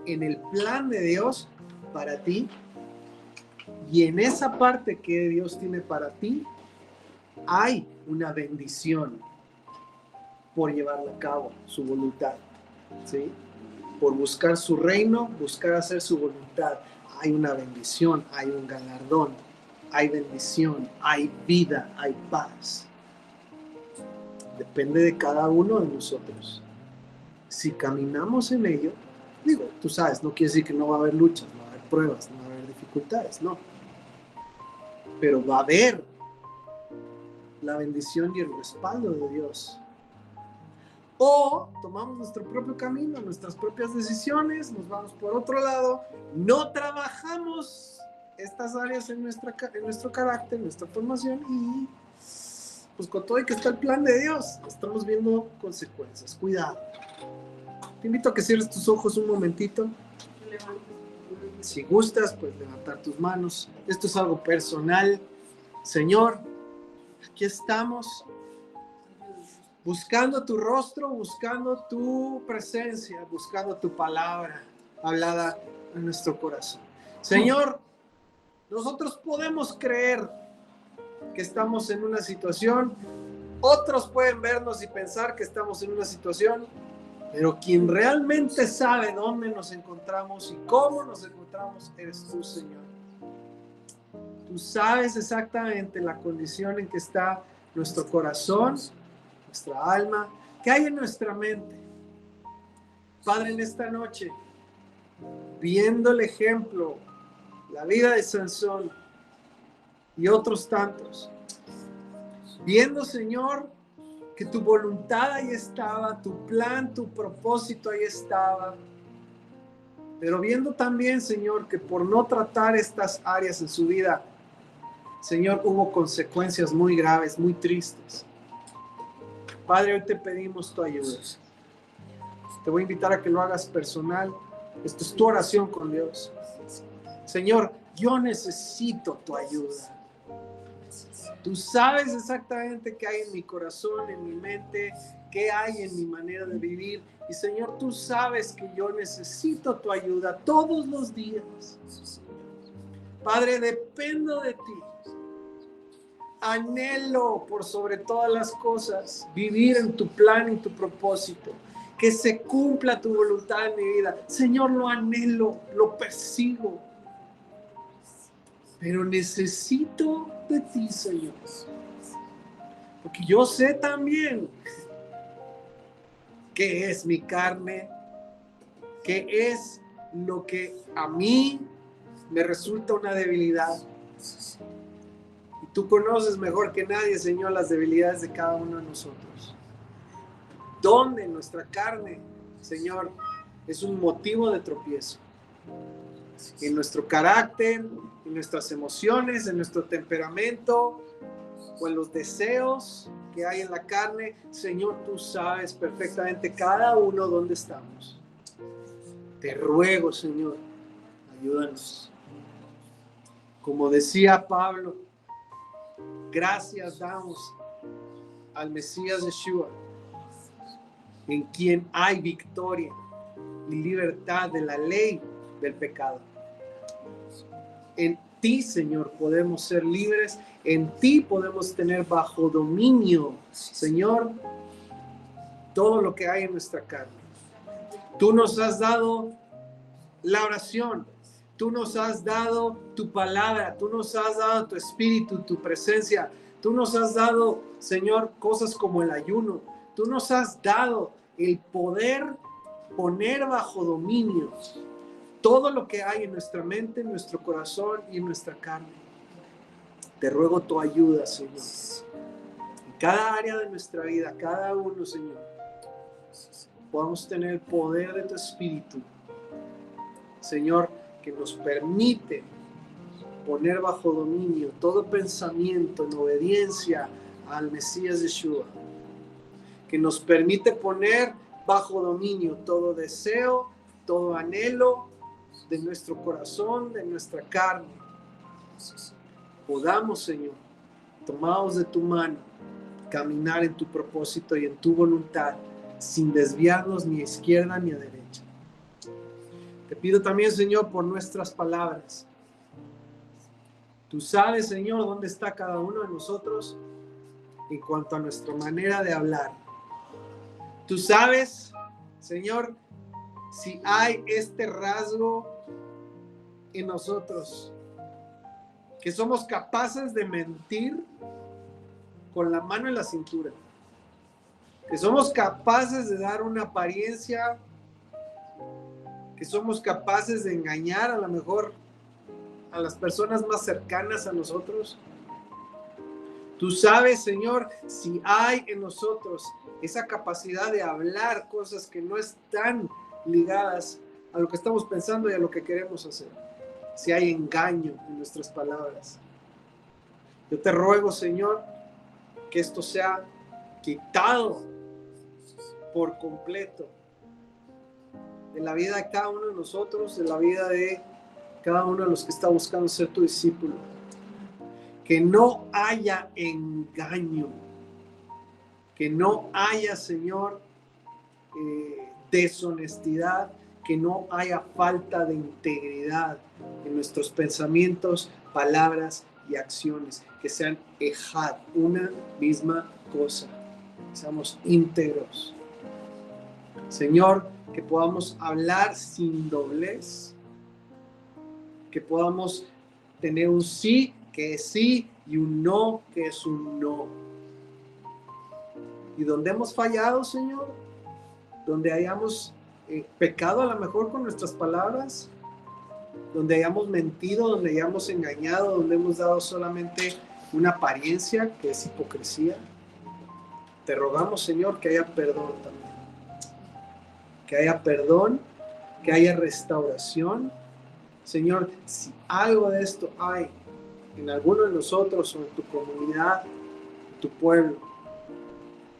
en el plan de Dios para ti. Y en esa parte que Dios tiene para ti, hay una bendición por llevarla a cabo, su voluntad, ¿sí? Por buscar su reino, buscar hacer su voluntad. Hay una bendición, hay un galardón, hay bendición, hay vida, hay paz. Depende de cada uno de nosotros. Si caminamos en ello, digo, tú sabes, no quiere decir que no va a haber luchas, no va a haber pruebas, no va a haber dificultades, no. Pero va a haber la bendición y el respaldo de Dios. O tomamos nuestro propio camino, nuestras propias decisiones, nos vamos por otro lado, no trabajamos estas áreas en nuestro carácter, en nuestra formación y pues con todo y que está el plan de Dios, estamos viendo consecuencias. Cuidado. Te invito a que cierres tus ojos un momentito. Si gustas, puedes levantar tus manos. Esto es algo personal. Señor, aquí estamos buscando tu rostro, buscando tu presencia, buscando tu palabra hablada en nuestro corazón. Señor, nosotros podemos creer que estamos en una situación, otros pueden vernos y pensar que estamos en una situación, pero quien realmente sabe dónde nos encontramos y cómo nos encontramos eres tú, Señor. Tú sabes exactamente la condición en que está nuestro corazón, nuestra alma, qué hay en nuestra mente. Padre, en esta noche, viendo el ejemplo, la vida de Sansón y otros tantos, viendo, Señor, que tu voluntad ahí estaba, tu plan, tu propósito ahí estaba, pero viendo también, Señor, que por no tratar estas áreas en su vida, Señor, hubo consecuencias muy graves, muy tristes. Padre, hoy te pedimos tu ayuda. Te voy a invitar a que lo hagas personal. Esto es tu oración con Dios. Señor, yo necesito tu ayuda. Tú sabes exactamente qué hay en mi corazón, en mi mente, qué hay en mi manera de vivir. Y Señor, tú sabes que yo necesito tu ayuda todos los días. Padre, dependo de ti. Anhelo por sobre todas las cosas vivir en tu plan y tu propósito. Que se cumpla tu voluntad en mi vida. Señor, lo anhelo, lo persigo. Pero necesito de ti, Señor. Porque yo sé también qué es mi carne, qué es lo que a mí me resulta una debilidad. Y tú conoces mejor que nadie, Señor, las debilidades de cada uno de nosotros. ¿Dónde nuestra carne, Señor, es un motivo de tropiezo? en nuestro carácter, en nuestras emociones, en nuestro temperamento o en los deseos que hay en la carne. Señor, tú sabes perfectamente cada uno dónde estamos. Te ruego, Señor, ayúdanos. Como decía Pablo, gracias damos al Mesías Yeshua, en quien hay victoria y libertad de la ley del pecado. En ti, Señor, podemos ser libres. En ti podemos tener bajo dominio, Señor, todo lo que hay en nuestra carne. Tú nos has dado la oración. Tú nos has dado tu palabra. Tú nos has dado tu espíritu, tu presencia. Tú nos has dado, Señor, cosas como el ayuno. Tú nos has dado el poder poner bajo dominio todo lo que hay en nuestra mente, en nuestro corazón y en nuestra carne. Te ruego tu ayuda, Señor. En cada área de nuestra vida, cada uno, Señor, podamos tener el poder de tu Espíritu, Señor, que nos permite poner bajo dominio todo pensamiento en obediencia al Mesías Yeshua, que nos permite poner bajo dominio todo deseo, todo anhelo de nuestro corazón, de nuestra carne. Podamos, Señor, tomados de tu mano, caminar en tu propósito y en tu voluntad, sin desviarnos ni a izquierda ni a derecha. Te pido también, Señor, por nuestras palabras. Tú sabes, Señor, dónde está cada uno de nosotros en cuanto a nuestra manera de hablar. Tú sabes, Señor, si hay este rasgo en nosotros, que somos capaces de mentir con la mano en la cintura, que somos capaces de dar una apariencia, que somos capaces de engañar a lo mejor a las personas más cercanas a nosotros. Tú sabes, Señor, si hay en nosotros esa capacidad de hablar cosas que no están ligadas a lo que estamos pensando y a lo que queremos hacer. Si hay engaño en nuestras palabras. Yo te ruego, Señor, que esto sea quitado por completo de la vida de cada uno de nosotros, de la vida de cada uno de los que está buscando ser tu discípulo. Que no haya engaño, que no haya, Señor, deshonestidad, que no haya falta de integridad en nuestros pensamientos, palabras y acciones, que sean ejad, una misma cosa, que seamos íntegros. Señor, que podamos hablar sin doblez, que podamos tener un sí que es sí y un no que es un no. Y donde hemos fallado, Señor, donde hayamos pecado a lo mejor con nuestras palabras, donde hayamos mentido, donde hayamos engañado, donde hemos dado solamente una apariencia que es hipocresía, te rogamos, Señor, que haya perdón también, que haya perdón, que haya restauración. Señor, si algo de esto hay en alguno de nosotros o en tu comunidad, en tu pueblo,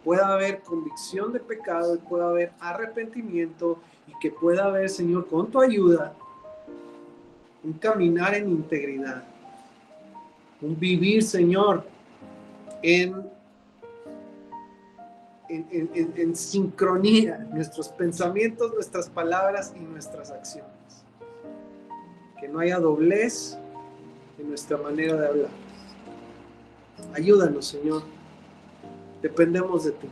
pueda haber convicción de pecado y pueda haber arrepentimiento y que pueda haber, Señor, con tu ayuda, un caminar en integridad, un vivir, Señor, en sincronía, nuestros pensamientos, nuestras palabras y nuestras acciones. Que no haya doblez en nuestra manera de hablar. Ayúdanos, Señor. Dependemos de ti.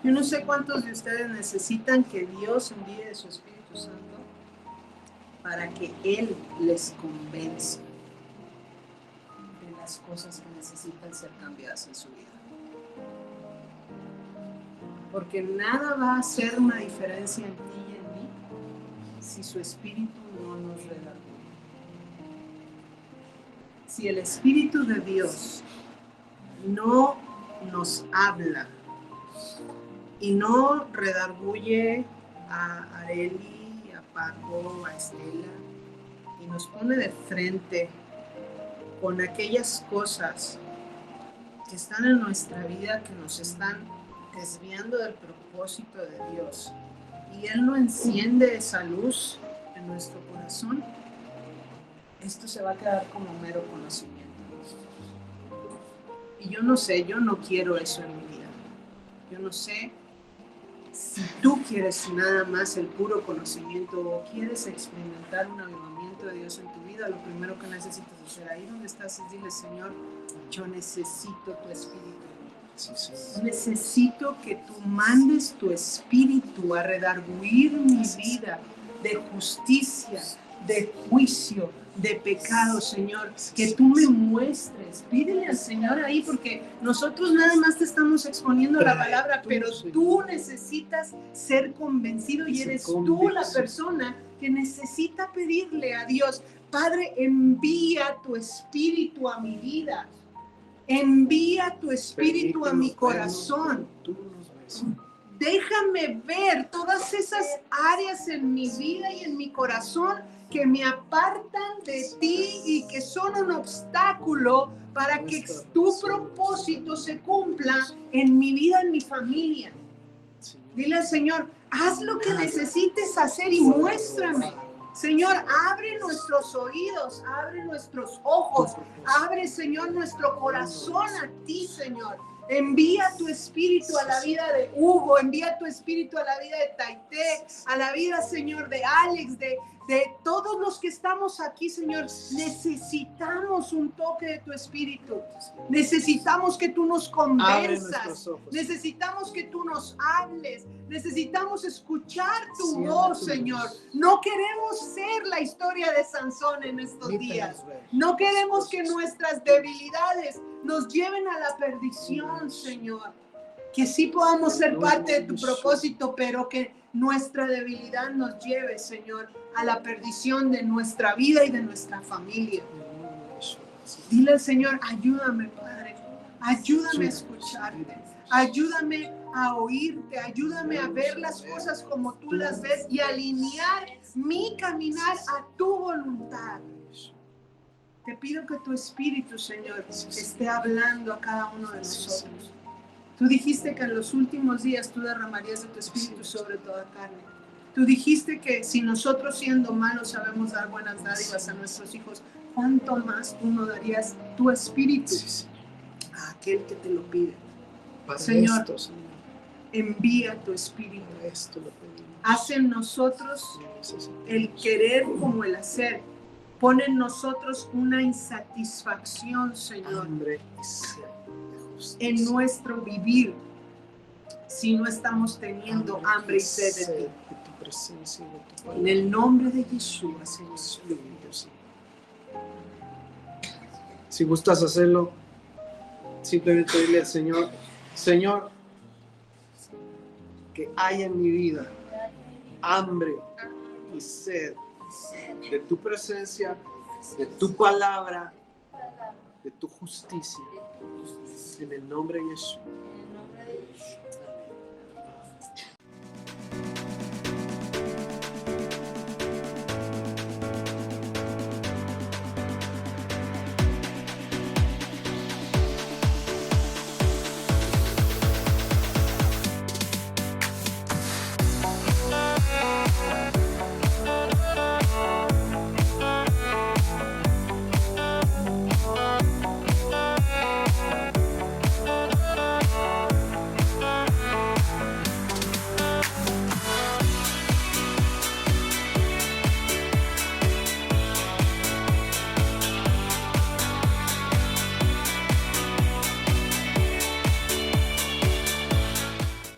Yo no sé cuántos de ustedes necesitan que Dios envíe su Espíritu Santo para que Él les convenza de las cosas que necesitan ser cambiadas en su vida. Porque nada va a hacer una diferencia en ti y en mí si su Espíritu no nos redarguye. Si el Espíritu de Dios no nos habla y no redarguye a Areli, a Paco, a Estela, y nos pone de frente con aquellas cosas que están en nuestra vida, que nos están desviando del propósito de Dios, y Él no enciende esa luz en nuestro corazón, esto se va a quedar como mero conocimiento. Y yo no sé, yo no quiero eso en mi vida. Yo no sé si tú quieres nada más el puro conocimiento o quieres experimentar un avivamiento de Dios en tu vida. Lo primero que necesitas hacer ahí donde estás es decirle: Señor, yo necesito tu espíritu. Necesito que tú mandes tu espíritu a redarguir mi vida de justicia, de juicio, de pecado, Señor. Que tú me muestres. Pídele al Señor ahí, porque nosotros nada más te estamos exponiendo la palabra, pero tú necesitas ser convencido y eres tú la persona que necesita pedirle a Dios: Padre, envía tu espíritu a mi vida. Envía tu espíritu a mi corazón. Déjame ver todas esas áreas en mi vida y en mi corazón que me apartan de ti y que son un obstáculo para que tu propósito se cumpla en mi vida, en mi familia. Dile al Señor: haz lo que necesites hacer y muéstrame. Señor, abre nuestros oídos, abre nuestros ojos, abre, Señor, nuestro corazón a ti, Señor. Envía tu espíritu a la vida de Hugo, envía tu espíritu a la vida de Taité, a la vida, Señor, de Alex, de todos los que estamos aquí, Señor. Necesitamos un toque de tu espíritu. Necesitamos que tú nos convenzas. Necesitamos que tú nos hables. Necesitamos escuchar tu voz, Señor. No queremos ser la historia de Sansón en estos días. No queremos que nuestras debilidades nos lleven a la perdición, Señor. Que sí podamos ser parte de tu propósito, pero que nuestra debilidad nos lleve, Señor, a la perdición de nuestra vida y de nuestra familia. Dile al Señor: ayúdame, Padre. Ayúdame a escucharte. Ayúdame a oírte. Ayúdame a ver las cosas como tú las ves y alinear mi caminar a tu voluntad. Te pido que tu espíritu, Señor, esté hablando a cada uno de nosotros. Tú dijiste que en los últimos días tú derramarías de tu espíritu sobre toda carne. Tú dijiste que si nosotros, siendo malos, sabemos dar buenas dádivas a nuestros hijos, ¿cuánto más tú no darías tu espíritu a aquel que te lo pide? Señor, envía tu espíritu. Haz en nosotros el querer como el hacer. Pon en nosotros una insatisfacción, Señor, en nuestro vivir, si no estamos teniendo hambre y sed de ti. En el nombre de Yeshua, Señor. Si gustas hacerlo, simplemente dile al Señor: Señor, que haya en mi vida hambre y sed de tu presencia, de tu palabra, de tu justicia. En el nombre de Jesús.